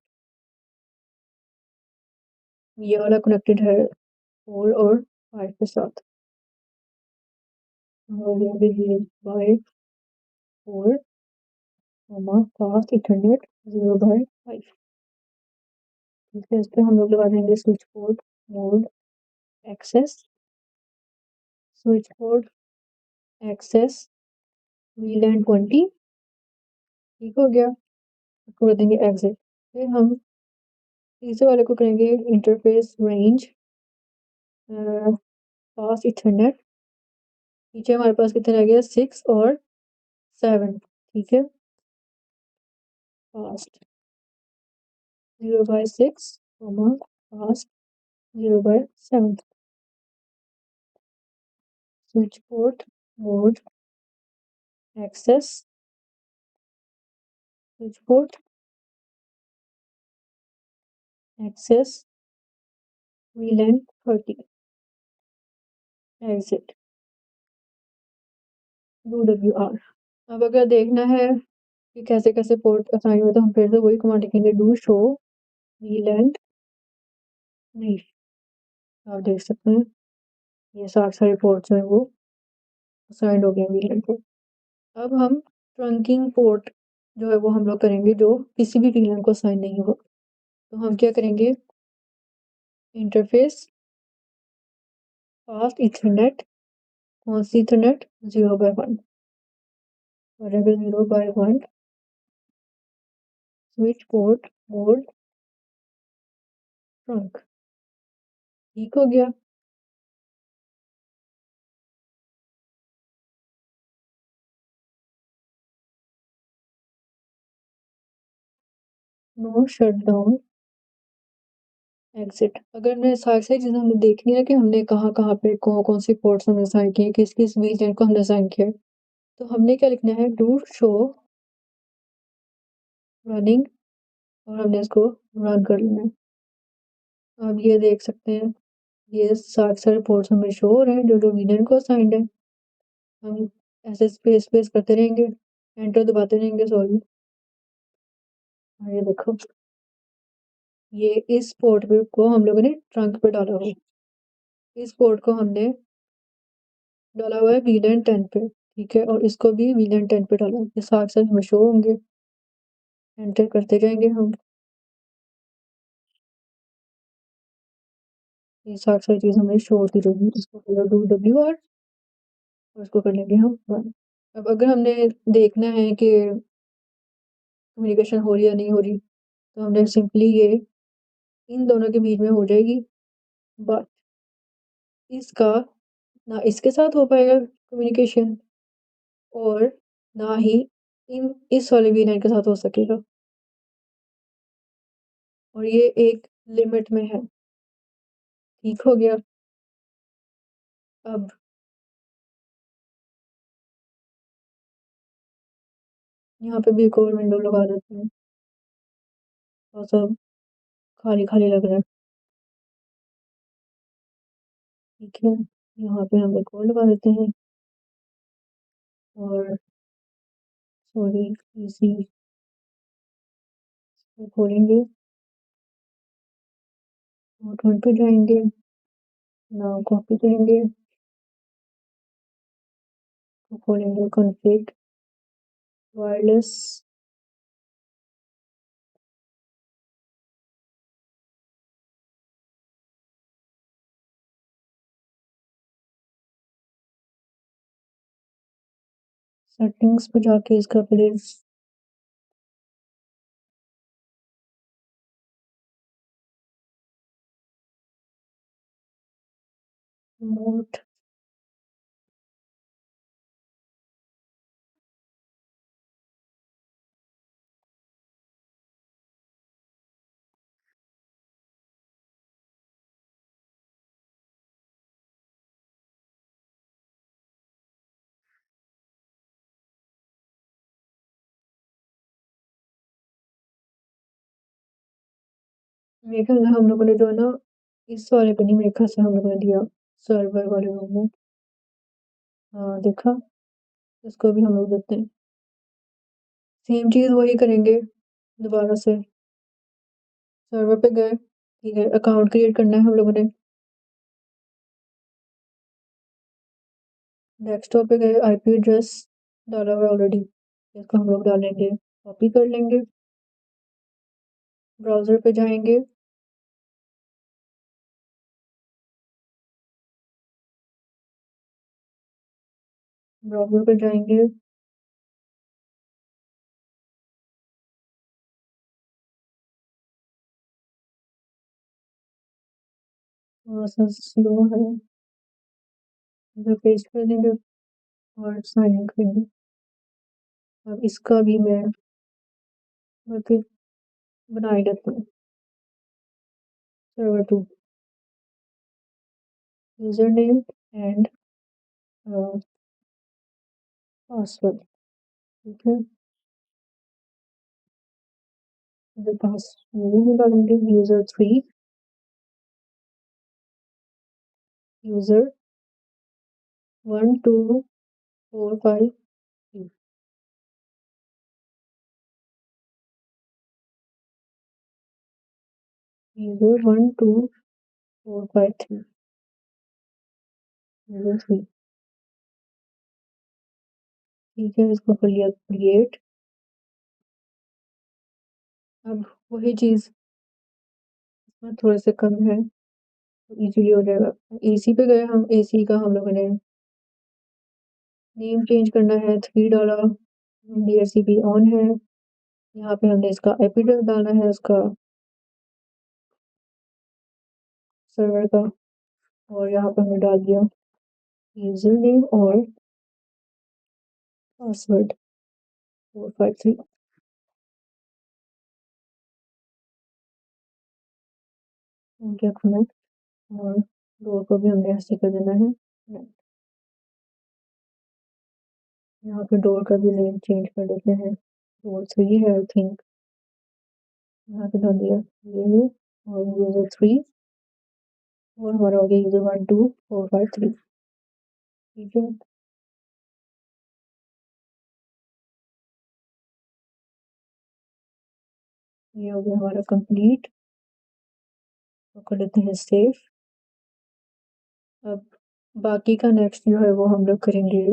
ये वाला कनेक्टेड है 4 और 5 के साथ। और ये भी बाय 4 फास्ट इथरनेट 0/5। ठीक है, इस पे हम लोग लगा देंगे switch port mode access, switch port access VLAN 20। ठीक हो गया, इसको कर देंगे एग्जिट। फिर हम तीसरे वाले को करेंगे इंटरफेस रेंज फास्ट इथरनेट। नीचे हमारे पास कितना रह गया 6 और 7। ठीक है, fast 0/6 fast 0/7 switch port mode access switch port access VLAN 30 exit UWR। अब अगर देखना है कि कैसे कैसे पोर्ट असाइन हुए तो हम फिर से वही कमांड लिखेंगे डू शो वीलैन। नहीं, आप देख सकते हैं ये सारे पोर्ट्स हैं वो असाइंड हो गए वीलैन को। अब हम ट्रंकिंग पोर्ट जो है वो हम लोग करेंगे जो किसी भी वीलैन को असाइन नहीं हुआ। तो हम क्या करेंगे इंटरफेस फास्ट इथरनेट, कौन सी इथरनेट 0/1 और अगर 0/1 स्विच पोर्ट मोड ट्रंक। ठीक हो गया। No shutdown exit. अगर मैं सारी सारी चीजें हमने देखनी है कि हमने कहाँ कहाँ पे कौन सी पोर्ट्स हमने असाइन किए, किस किस वीलैन को हमने असाइन किया, तो हमने क्या लिखना है डू शो रनिंग और हमने इसको रन कर लेना है। अब ये देख सकते हैं ये सारे पोर्ट्स हमें शो हो रहे हैं जो जो वीलैन को असाइंड है। हम ऐसे स्पेस स्पेस करते रहेंगे, एंटर दबाते रहेंगे, सॉरी। और ये देखो ये इस पोर्ट पे को हम लोगों ने ट्रंक पे डाला हुआ है, इस पोर्ट को हमने डाला हुआ है वीलैन 10 पे। ठीक है, और इसको भी वीलैन 10 पे डाला, ये साथ साथ हमें शो होंगे, एंटर करते जाएंगे हम। ये सारी चीज हमें शो होती रहेगी। इसको कलर DWR और इसको कर लेंगे हम 1। अब अगर हमने देखना है कि कम्युनिकेशन हो रही या नहीं हो रही तो हमने सिंपली ये इन दोनों के बीच में हो जाएगी, बट इसका ना इसके साथ हो पाएगा कम्युनिकेशन और ना ही इन इस वाले वी लाइन के साथ हो सकेगा, और ये एक लिमिट में है। ठीक हो गया। अब यहाँ पे भी एक और विंडो लगा देते हैं, थोड़ा सा खाली खाली लग रहा है। ठीक है, यहाँ पे हम एक और लगा देते हैं और सॉरी इसी खोलेंगे नोट पे जाएंगे, नाम कॉपी करेंगे, तो खोलेंगे कॉन्फ़िग वायरलेस, सेटिंग्स पे जाके इसका प्लेस मोड मेरे ख्याल से हम लोगों ने जो है ना इस वाले पे नहीं, मेरे ख्याल से हम लोगों ने दिया सर्वर वाले रूम में। हाँ देखा, इसको भी हम लोग देते हैं, सेम चीज वही करेंगे दोबारा से। सर्वर पे गए, ठीक है, अकाउंट क्रिएट करना है हम लोगों ने, डेस्कटॉप पे गए, आईपी एड्रेस डाला हुआ ऑलरेडी, इसको हम लोग डालेंगे, कॉपी कर लेंगे, ब्राउज़र पे जाएँगे, ब्राउज़र पे जाएँगे, थोड़ा-सा स्लो है, इधर पेस्ट कर देंगे और साइन इन करेंगे। अब इसका भी मैं फिर बना ही देती हूँ, server 2 user name and password, ठीक है? इधर पासवर्ड में डालेंगे यूज़र 3 यूज़र 1 2 4 5 6 यूज़र 1 2 4 5 3 यूज़र 3, ठीक है? इसको कर लिया क्रिएट। अब वही चीज़ इसमें थोड़े से कम है, तो ईज़िली हो जाएगा। एसी पे गए हम, एसी का हम लोगों ने नेम चेंज करना है, 3 डाला, डीएचसीपी ऑन है, यहाँ पे हमने इसका आईपी एड्रेस डालना है उसका सर्वर का, और यहाँ पे हमने डाल दिया यूज़र नेम और पासवर्ड 453, हो गया कनेक्ट, और डोर को भी हमने ऐसे कर देना है connect। यहाँ पे डोर का भी नेम चेंज कर देते हैं, डोर 3 है आई थिंक, यहाँ पे डाल दिया ये और यूज़र 3 और हमारा हो गया यूज़र 1 2 4 5 3, ठीक है? ये हो गया हमारा कंप्लीट, तो कर लेते हैं सेव। अब बाकी का नेक्स्ट जो है वो हम लोग करेंगे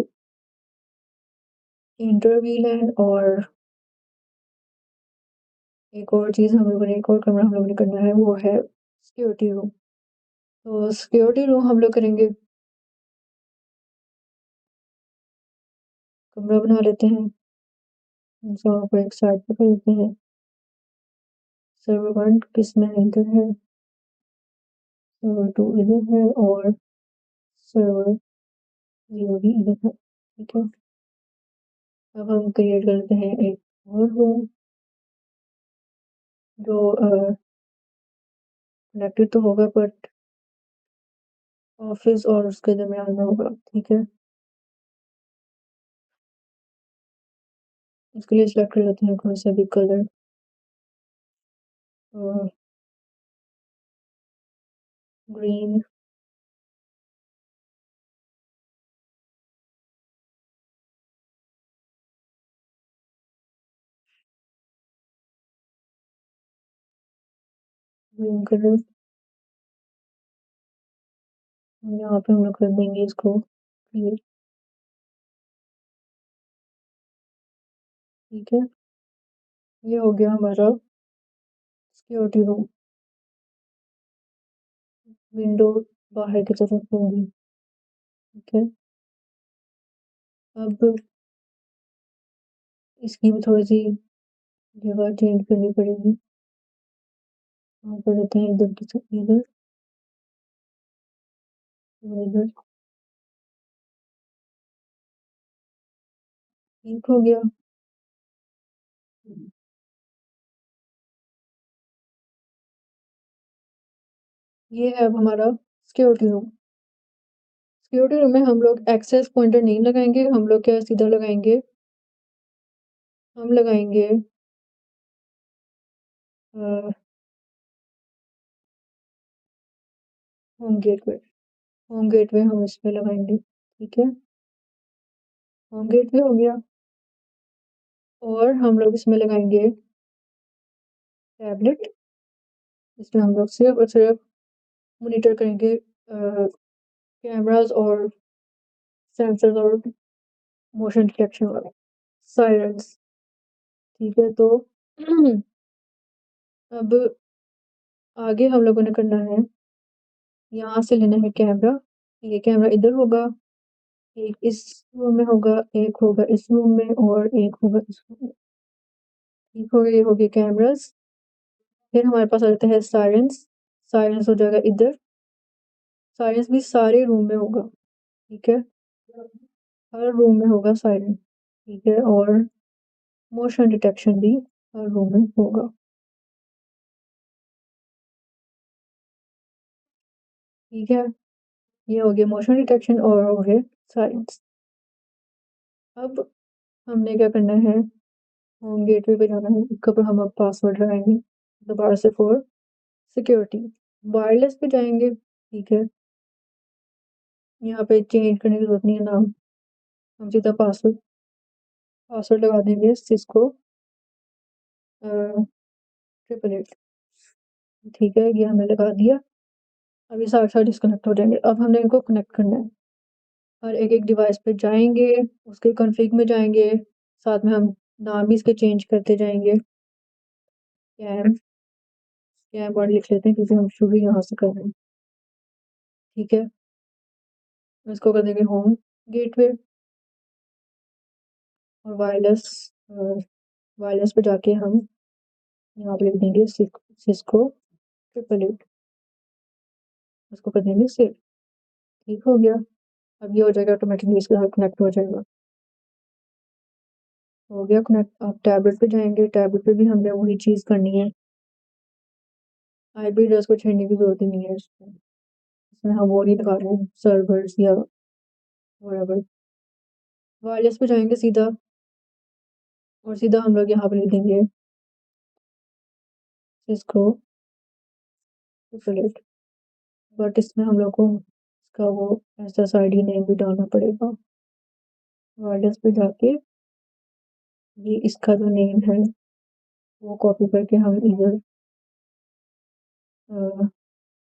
इंटरवीलन, और एक और चीज़ हम लोगों ने, एक और कमरा हम लोगों ने करना है, वो है सिक्योरिटी रूम। तो सिक्योरिटी रूम हम लोग करेंगे, कमरा बना लेते हैं, सर्वर को एक साइड पे कर लेते हैं, सर्वर 1 किसमें है, इधर है, सर्वर 2 इधर है, और सर्वर 0 भी इधर है, ठीक है? अब हम क्रिएट करते हैं एक और रूम जो कनेक्टेड तो होगा बट ऑफिस और उसके दरमियान में होगा, ठीक है? इसके लिए सिलेक्ट कर लेते हैं कौन सा भी कलर, ग्रीन, ग्रीन कलर, यहाँ पे हम लोग कर देंगे इसको क्लियर, ठीक है? ये हो गया हमारा सिक्योरिटी रूम, विंडो बाहर की तरफ होगी, ठीक है? अब इसकी भी थोड़ी सी जगह चेंज करनी पड़ेगी, यहाँ कर देते हैं इधर की इधर और इधर, ठीक हो गया। ये है अब हमारा सिक्योरिटी रूम। सिक्योरिटी रूम में हम लोग एक्सेस पॉइंटर नहीं लगाएंगे, हम लोग क्या सीधा लगाएंगे, हम लगाएंगे होम गेटवे हम इस पे लगाएंगे, ठीक है? होम गेटवे हो गया, और हम लोग इसमें लगाएंगे टैबलेट, इसमें हम लोग सिर्फ और सिर्फ मॉनिटर करेंगे कैमरास और सेंसर्स और मोशन डिटेक्शन वाला, साइरेंस। ठीक है, तो अब आगे हम लोगों ने करना है, यहाँ से लेना है कैमरा। ये कैमरा इधर होगा, एक इस रूम में होगा, एक होगा इस रूम में और एक होगा इस रूम में। ठीक हो गया, ये हो गए कैमरास। फिर हमारे पास आ जाता है साइरेंस। साइरेंस हो जाएगा इधर। साइरेंस भी सारे रूम में होगा। ठीक है, हर रूम में होगा साइरेंस। ठीक है, और मोशन डिटेक्शन भी हर रूम में होगा। ठीक है, ये हो गया मोशन डिटेक्शन और हो गए साइरेंस। अब हमने क्या करना है, होम गेटवे पे जाना है, इसके ऊपर हम अब पासवर्ड लगाएंगे दोबारा से फॉर सिक्योरिटी। वायरलेस पे जाएंगे। ठीक है, यहाँ पे चेंज करने की जरूरत नहीं है नाम, हम सीधा पासवर्ड पासवर्ड लगा देंगे सिस्को 888। ठीक है, ये हमने लगा दिया। अब ये सारे सारे डिस्कनेक्ट हो जाएंगे। अब हमने इनको कनेक्ट करना है, हर एक एक डिवाइस पे जाएंगे, उसके कॉन्फ़िग में जाएंगे, साथ में हम नाम भी इसके चेंज करते जाएंगे। कैम कैम वर्ड लिख लेते हैं क्योंकि हम शुरू यहाँ से कर रहे हैं। ठीक है, इसको कर देंगे होम गेटवे और वायरलेस पे जाके हम यहाँ पे लिख देंगे सिस्को 888, उसको कर देंगे सेव। ठीक हो गया, अब ये हो जाएगा ऑटोमेटिकली, इसके साथ कनेक्ट हो जाएगा। हो गया कनेक्ट। अब टैबलेट पे जाएंगे, टैबलेट पे भी हमने वही चीज़ करनी है, आईपी एड्रेस को छेड़ने की जरूरत ही नहीं है इसमें। इसमें हम वो नहीं लगा रहे हैं सर्वर्स या whatever। वायरलेस पे जाएंगे सीधा, और सीधा हम लोग यहाँ पे लिख देंगे इसको एफिलिएट। बट इसमें हम लोग को इसका वो SSID नेम भी डालना पड़ेगा। वायरलेस पे जाके ये इसका जो नेम है वो कॉपी करके हम इधर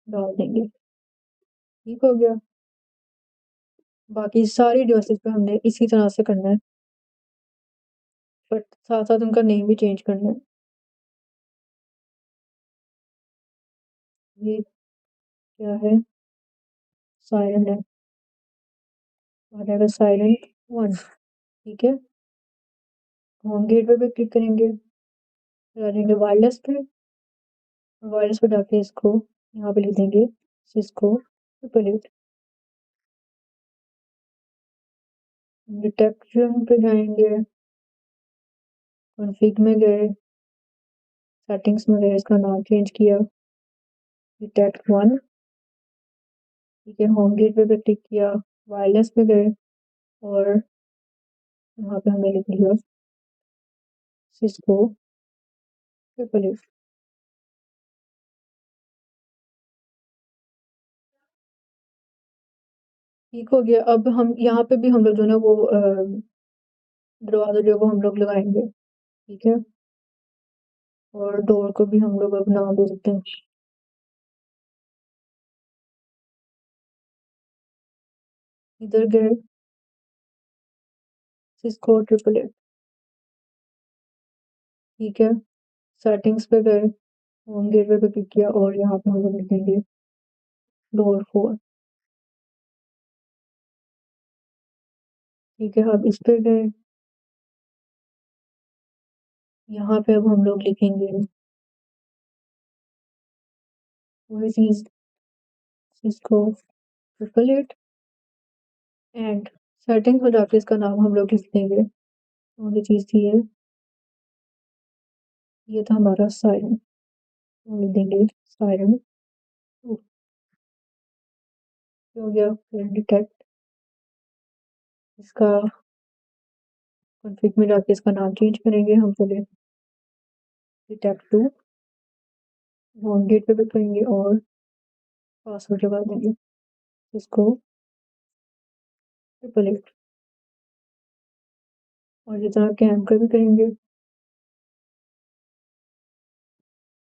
डाल देंगे। ठीक हो गया, बाकी सारी डिवाइसेस पे हमने इसी तरह से करना है, बट साथ साथ उनका नेम भी चेंज करना है। ये क्या है, साइलेंट है, आ जाएगा साइलेंट 1। ठीक है, होम गेटवे पे क्लिक करेंगे, फिर आ जाएंगे वायरलेस पे, वायरलेस पे जाके इसको यहाँ पे लिख देंगे सिस्को 888। डिटेक्शन पे जाएंगे, कॉन्फ़िग में गए, सेटिंग्स में गए, इसका नाम चेंज किया डिटेक्ट 1। ठीक है, होम गेटवे पे क्लिक किया, वायरलेस पे गए और यहाँ पे हमने लिख लिया सिस्को 888। ठीक हो गया, अब हम यहाँ पे भी हम लोग जो ना वो दरवाजा जो वो हम लोग लगाएंगे। ठीक है, और डोर को भी हम लोग अब नाम दे सकते हैं, इधर गए सिस्को 888। ठीक है, सेटिंग्स पे गए, होम गेटवे पे क्लिक किया और यहाँ पे हम लोग लिखेंगे डोर 4। ठीक है, अब इस पे गए, यहाँ पे अब हम लोग लिखेंगे वही चीज सिस्को 888 एंड सेटिंग्स में जाके इसका नाम हम लोग लिख देंगे, वही चीज थी ये था हमारा सायरन, लिख देंगे सायरन 2। हो गया, फिर डिटेक्ट, इसका कॉन्फ़िग में जाके इसका नाम चेंज करेंगे हम पहले डिटेक्ट 2, होम गेट पे करेंगे और पासवर्ड लगा देंगे इसको 888। और जितना कैम का भी करेंगे,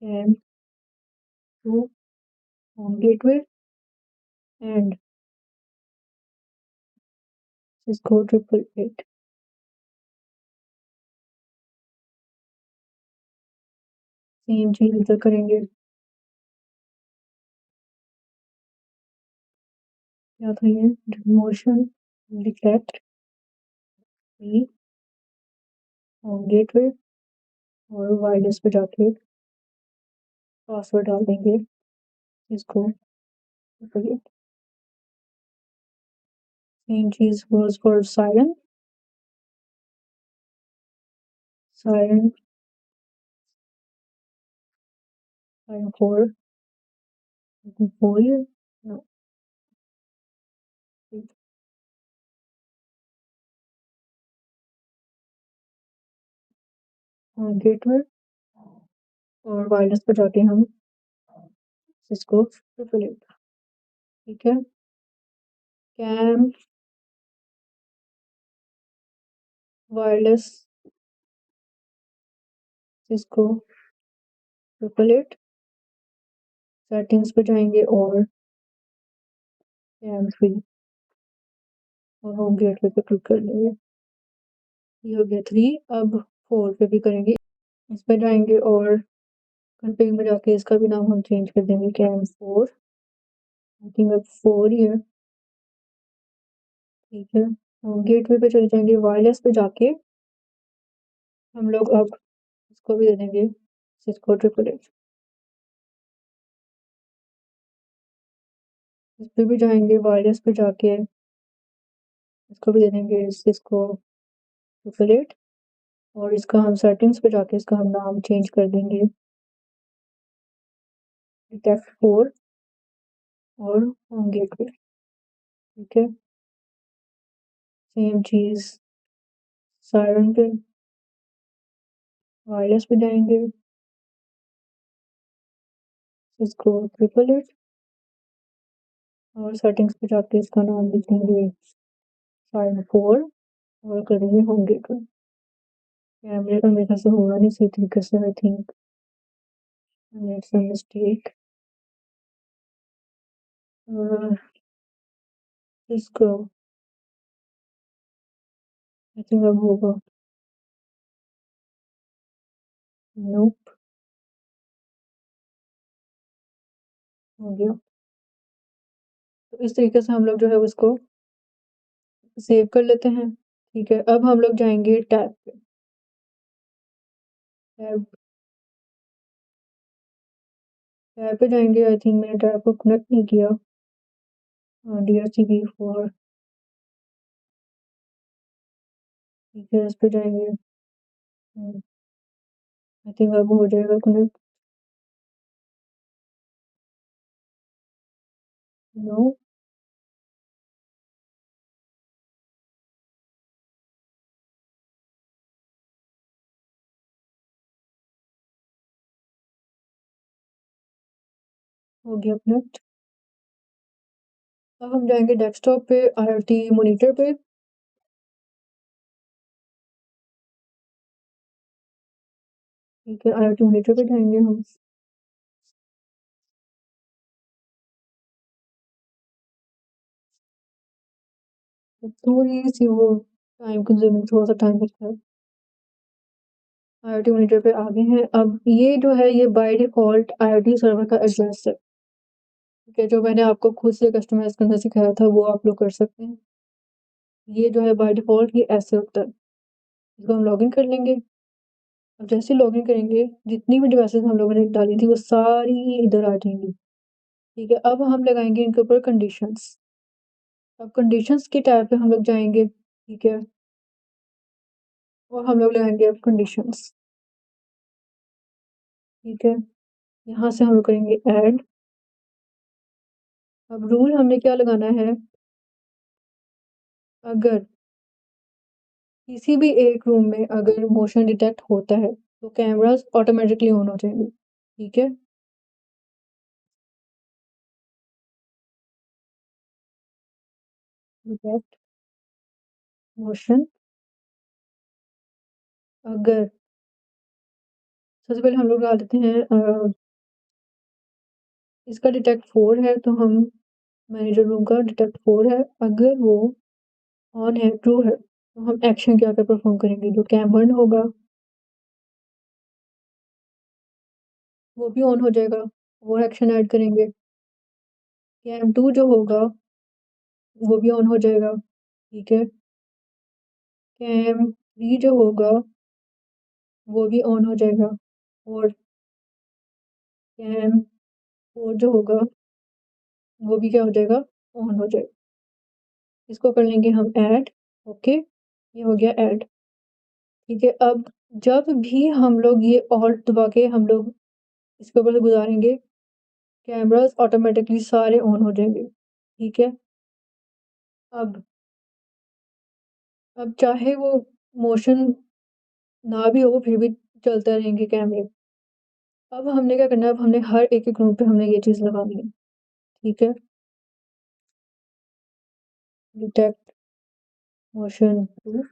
कैम 2 होम गेटवे एंड इसको 888। सेम चीज़ इधर करेंगे। क्या था ये? मोशन डिटेक्ट ई और गेटवे और वायरलेस पे जाके पासवर्ड डाल देंगे इसको। सेम चीज़ was for siren. Siren 4 4 no gateway और वायरलेस पे जाके हम इसको ट्रिपल एट, ठीक है। कैम वायरलेस इसको ट्रिपल एट सेटिंग्स पे जाएंगे और कैम 3 और होम गेटवे पे क्लिक कर लेंगे। ये हो गया 3। अब 4 पे भी करेंगे। इस पे जाएंगे और कन्फिग में जाके इसका भी नाम हम चेंज कर देंगे कैम 4। आई थिंक अब 4 ही है, ठीक है। होम गेटवे पे चले जाएंगे। वायरलेस पे जाके हम लोग अब इसको भी दे देंगे सिस्को ट्रिपल एट। इस पे भी जाएंगे। वायरलेस पे जाके इसको भी दे देंगे सिस्को ट्रिपल एट और इसका हम सेटिंग्स पे जाके इसका हम नाम चेंज कर देंगे डिटेक्ट 4 और होम गेटवे, ठीक है। सेम चीज़ सायरन पे वायरलेस पे जाएंगे इसको ट्रिपल एट और सेटिंग्स पे जाके इसका नाम लिखेंगे सायरन 4 और करेंगे होम गेटवे। कैमरे का मेरे ख्याल से होगा नहीं सही तरीके से। I think it's a mistake. इसको आई थिंक अब होगा। नोप हो गया। तो इस तरीके से हम लोग जो है उसको सेव कर लेते हैं, ठीक है। अब हम लोग जाएंगे टैब पे। टैब टैब पे जाएंगे। आई थिंक मैंने टैब को कनेक्ट नहीं किया। DHCP4, ठीक है। इस पे जाएंगे। आई थिंक अब हो जाएगा कनेक्ट। नो हो गया कनेक्ट। अब हम जाएंगे डेस्कटॉप पे IoT मॉनिटर पे, ठीक है। IoT मॉनिटर पे जाएंगे हम। थोड़ी सी वो टाइम कंज्यूमिंग, थोड़ा सा टाइम लगता है। IoT मॉनिटर पे आ गए हैं। अब ये जो है ये बाय डिफॉल्ट IoT सर्वर का एड्रेस है, ठीक है। जो मैंने आपको खुद से कस्टमाइज करना सिखाया था वो आप लोग कर सकते हैं। ये जो है बाय डिफॉल्ट ये ऐसे होता है। इसको हम लॉगिन कर लेंगे। अब जैसे लॉगिन करेंगे जितनी भी डिवाइसेस हम लोगों ने डाली थी वो सारी इधर आ जाएंगी, ठीक है। अब हम लगाएंगे इनके ऊपर कंडीशंस। अब कंडीशंस के टैब पे हम लोग जाएंगे, ठीक है। और हम लोग लगाएंगे अब कंडीशंस, ठीक है। यहाँ से हम लोग करेंगे ऐड। अब रूल हमने क्या लगाना है, अगर किसी भी एक रूम में अगर मोशन डिटेक्ट होता है तो कैमरास ऑटोमेटिकली ऑन हो जाएंगे, ठीक है। डिटेक्ट मोशन, अगर सबसे पहले हम लोग डाल देते हैं इसका डिटेक्ट 4 है तो हम मैनेजर रूम का डिटेक्ट 4 है। अगर वो ऑन है, ट्रू है, तो हम एक्शन क्या क्या परफॉर्म करेंगे। जो कैम बंद होगा वो भी ऑन हो जाएगा, वो एक्शन ऐड करेंगे। कैम 2 जो होगा वो भी ऑन हो जाएगा, ठीक है। कैम 3 जो होगा वो भी ऑन हो जाएगा और कैम 4 जो होगा वो भी क्या हो जाएगा, ऑन हो जाएगा। इसको कर लेंगे हम ऐड, ओके, ये हो गया ऐड, ठीक है। अब जब भी हम लोग ये ऑल्ट दबा के हम लोग इसके ऊपर से गुजारेंगे, कैमरास ऑटोमेटिकली सारे ऑन हो जाएंगे, ठीक है। अब चाहे वो मोशन ना भी हो फिर भी चलते रहेंगे कैमरे। अब हमने क्या करना है, अब हमने हर एक-एक रूम पे हमने ये चीज़ लगानी है, ठीक है। डिटेक्ट मोशन 2,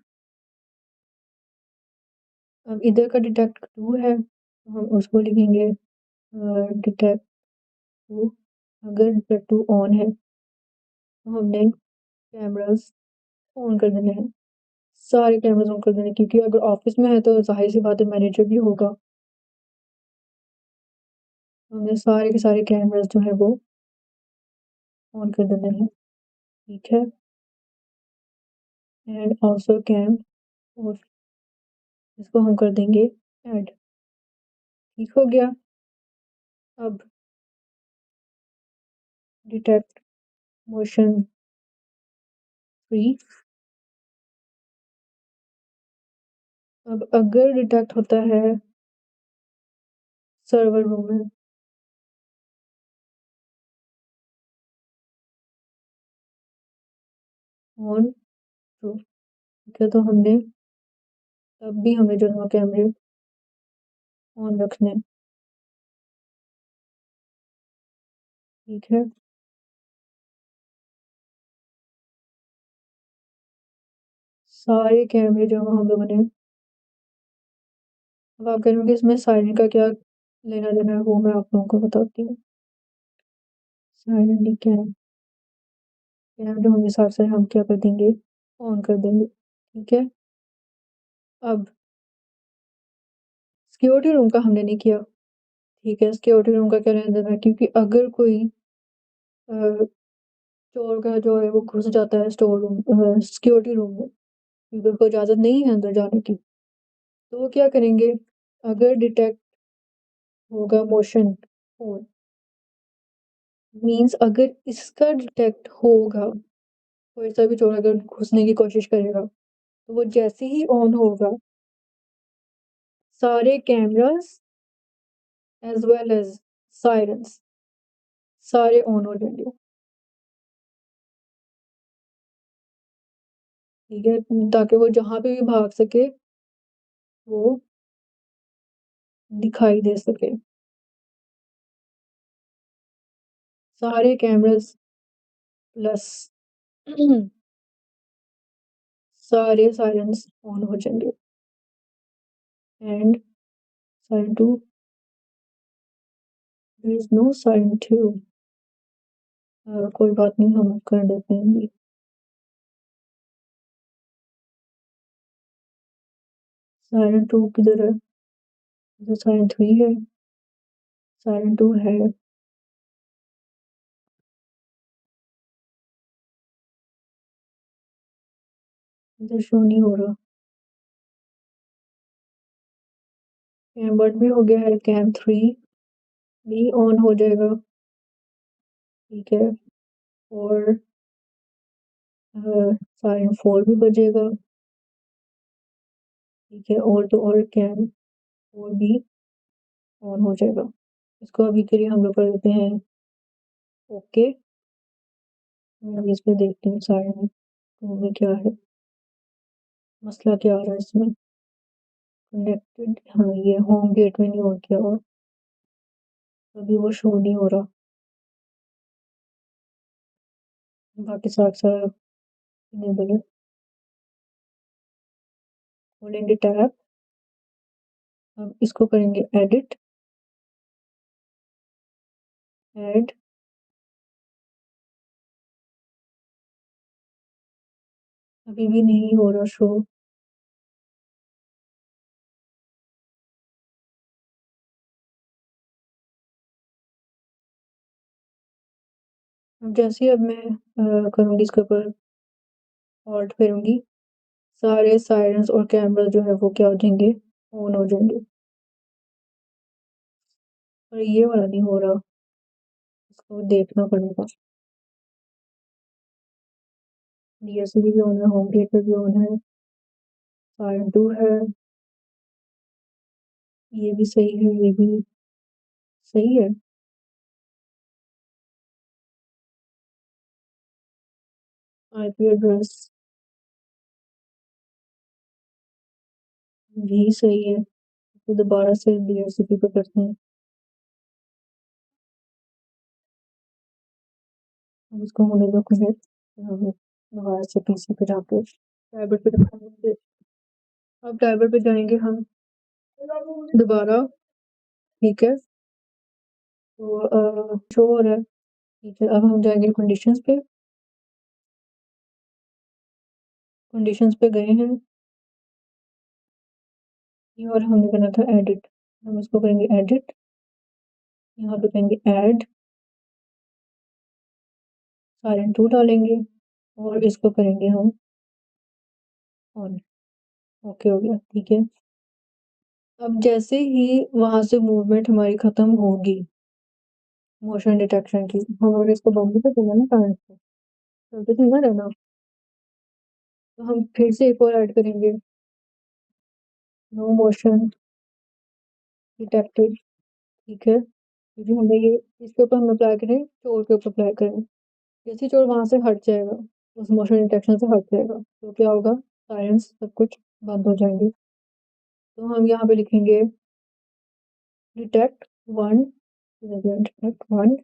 अब इधर का डिटेक्ट 2 है, तो हम उसको लिखेंगे डिटेक्ट 2। अगर डिटेक्ट 2 ऑन है, तो हमने कैमरास ऑन कर देने हैं, सारे कैमरास ऑन कर देने हैं, क्योंकि अगर ऑफ़िस में है तो ज़ाहिर-सी बात है मैनेजर भी होगा। हमने सारे के सारे कैमरास जो हैं वो ऑन कर देने हैं, ठीक है। एंड आल्सो कैम और इसको हम कर देंगे ऐड, ठीक हो गया। अब डिटेक्ट मोशन 3, अब अगर डिटेक्ट होता है सर्वर रूम में, ऑन ट्रू, ठीक है, तो हमने तब भी हमें जो है कैमरे ऑन रखने हैं, ठीक है। सारे कैमरे जो हम लोगों ने, अब आप कहेंगे इसमें सायरन का क्या लेना-देना है, वो मैं आप लोगों को बताती हूँ। सायरन कैम, कैम जो हम हिसाब से हम क्या कर देंगे, ऑन कर देंगे, ठीक है। अब सिक्योरिटी रूम का हमने नहीं किया, ठीक है। सिक्योरिटी रूम का क्या लेना-देना है, क्योंकि अगर कोई अ, चोर का जो है वो घुस जाता है स्टोर रूम सिक्योरिटी रूम में, क्योंकि उनको इजाज़त नहीं है अंदर जाने की, तो वो क्या करेंगे, अगर डिटेक्ट होगा मोशन 4 मीन्स अगर इसका डिटेक्ट होगा, कोई सा भी चोर अगर घुसने की कोशिश करेगा, तो वो जैसे ही ऑन होगा, सारे cameras as well as sirens सारे ऑन हो जाएँगे, ठीक है? ताकि वो जहाँ पे भी भाग सके, वो दिखाई दे सके। सारे कैमरास प्लस सारे सायरन्स ऑन हो जाएँगे and siren 2 there is no siren 2 कोई बात नहीं, हम कर देते हैं ये। सायरन 2 किधर है? इधर सायरन 3 है, सायरन 2 है। इधर शो नहीं हो रहा। कैम 1 भी हो गया है, कैम 3 भी ऑन हो जाएगा, ठीक है। और सायरन 4 भी बजेगा, ठीक है। और तो और कैम 4 भी ऑन हो जाएगा। इसको अभी के लिए हम लोग कर देते हैं ओके। मैं अभी इसमें देखती हूँ सायरन 2 में क्या है, मसला क्या आ रहा है इसमें। कनेक्टेड, हाँ, ये होम गेटवे नहीं हो गया और अभी वो शो नहीं हो रहा। बाकी सारा इनेबल है। खोलेंगे टैब, अब इसको करेंगे एडिट, ऐड, अभी भी नहीं हो रहा शो। अब जैसे अब मैं करूँगी इसके ऊपर ऑल्ट फेरूँगी, सारे सायरन्स और कैमरा जो है वो क्या हो जाएँगे, ऑन हो जाएँगे। और ये वाला नहीं हो रहा, इसको देखना पड़ेगा। डीएसएलआर भी ऑन है, होम थिएटर भी ऑन है, सायरन 2 है, ये भी सही है, ये भी सही है। आईपी एड्रेस भी सही है, तो दोबारा से डीएचसीपी पे करते हैं। अब इसको होने दो कनेक्ट, दोबारा से पीसी पे जाके टैबलेट पे दिखाएंगे। अब टैबलेट पे जाएंगे हम दोबारा, ठीक है, तो शो हो रहा है, ठीक है। अब हम जाएंगे कंडीशंस पे, कंडीशंस पे गए हैं ये, और हमने करना था एडिट, हम इसको करेंगे एडिट, यहाँ पे करेंगे ऐड, सायरन 2 डालेंगे और इसको करेंगे हम ऑन। ओके हो गया, ठीक है। अब जैसे ही वहां से मूवमेंट हमारी खत्म होगी मोशन डिटेक्शन की, हमारे इसको बंद भी तो करना ना करंट से, चलते तो ना रहना। तो हम फिर से एक और ऐड करेंगे, नो मोशन डिटेक्टेड, ठीक है, क्योंकि हमें ये इसके ऊपर हम अप्लाई करें, चोर के ऊपर अप्लाई करें। जैसे चोर वहां से हट जाएगा, उस मोशन डिटेक्शन से हट जाएगा, तो क्या होगा, सायरन्स सब कुछ बंद हो जाएंगे। तो हम यहाँ पे लिखेंगे detect one, detect one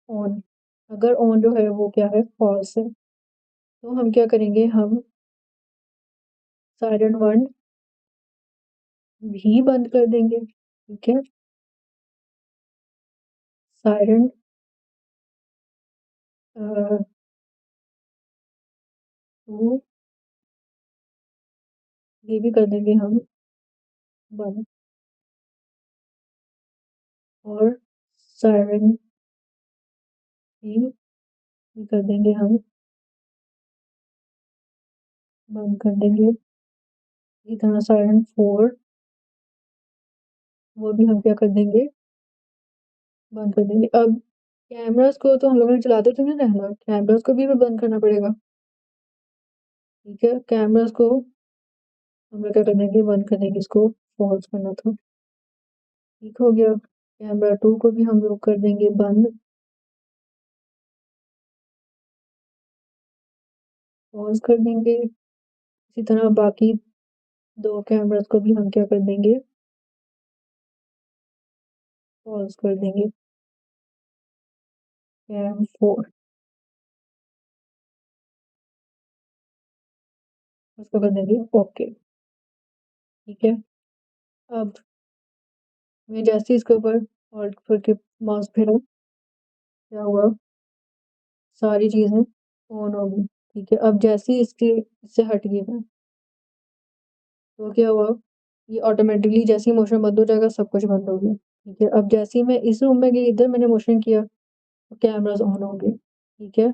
on. अगर ऑन जो है वो क्या है, फॉल्स है, तो हम क्या करेंगे, हम सायरन 1 भी बंद कर देंगे, ठीक है। सायरन 2 ये भी कर देंगे हम बंद, और सायरन 3 भी कर देंगे हम बंद कर देंगे। इसी तरह सायरन 4 वो भी हम क्या कर देंगे, बंद कर देंगे। अब कैमरास को तो हम लोगों ने चलाते तो नहीं रहना, कैमरास को भी बंद करना पड़ेगा, ठीक है। कैमरास को हम लोग क्या कर देंगे, बंद कर देंगे, इसको पॉज करना था, ठीक हो गया। कैमरा 2 को भी हम लोग कर देंगे बंद, पॉज कर देंगे। इसी तरह बाकी 2 कैमरास को भी हम क्या कर देंगे, पॉज कर देंगे। कैम 4 उसको कर देंगे ओके, ठीक है। अब मैं जैसे इसके ऊपर ऑल्ट करके माउस फेरा, क्या हुआ, सारी चीजें ऑन हो गई, ठीक है। अब जैसे ही इसके इससे हट गई मैं, तो क्या हुआ, ये ऑटोमेटिकली जैसे ही मोशन बंद हो जाएगा, सब कुछ बंद हो गया, ठीक है। अब जैसे ही मैं इस रूम में गई, इधर मैंने मोशन किया, तो कैमरास ऑन हो गए, ठीक है।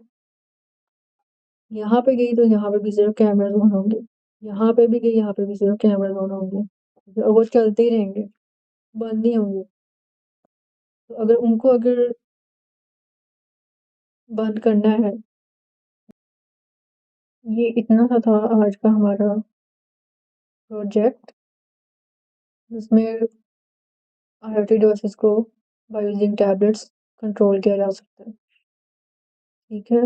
यहाँ पे गई तो यहाँ पे भी सिर्फ कैमरास ऑन होंगे, यहाँ पे भी गई, यहाँ पे भी सिर्फ कैमरास ऑन होंगे, ठीक है? और वो चलते ही रहेंगे, बंद नहीं होंगे। तो अगर उनको अगर बंद करना है, ये इतना सा था आज का हमारा प्रोजेक्ट, जिसमें IoT डिवाइसेस को बाय यूजिंग टैबलेट्स कंट्रोल किया जा सकता है, ठीक है।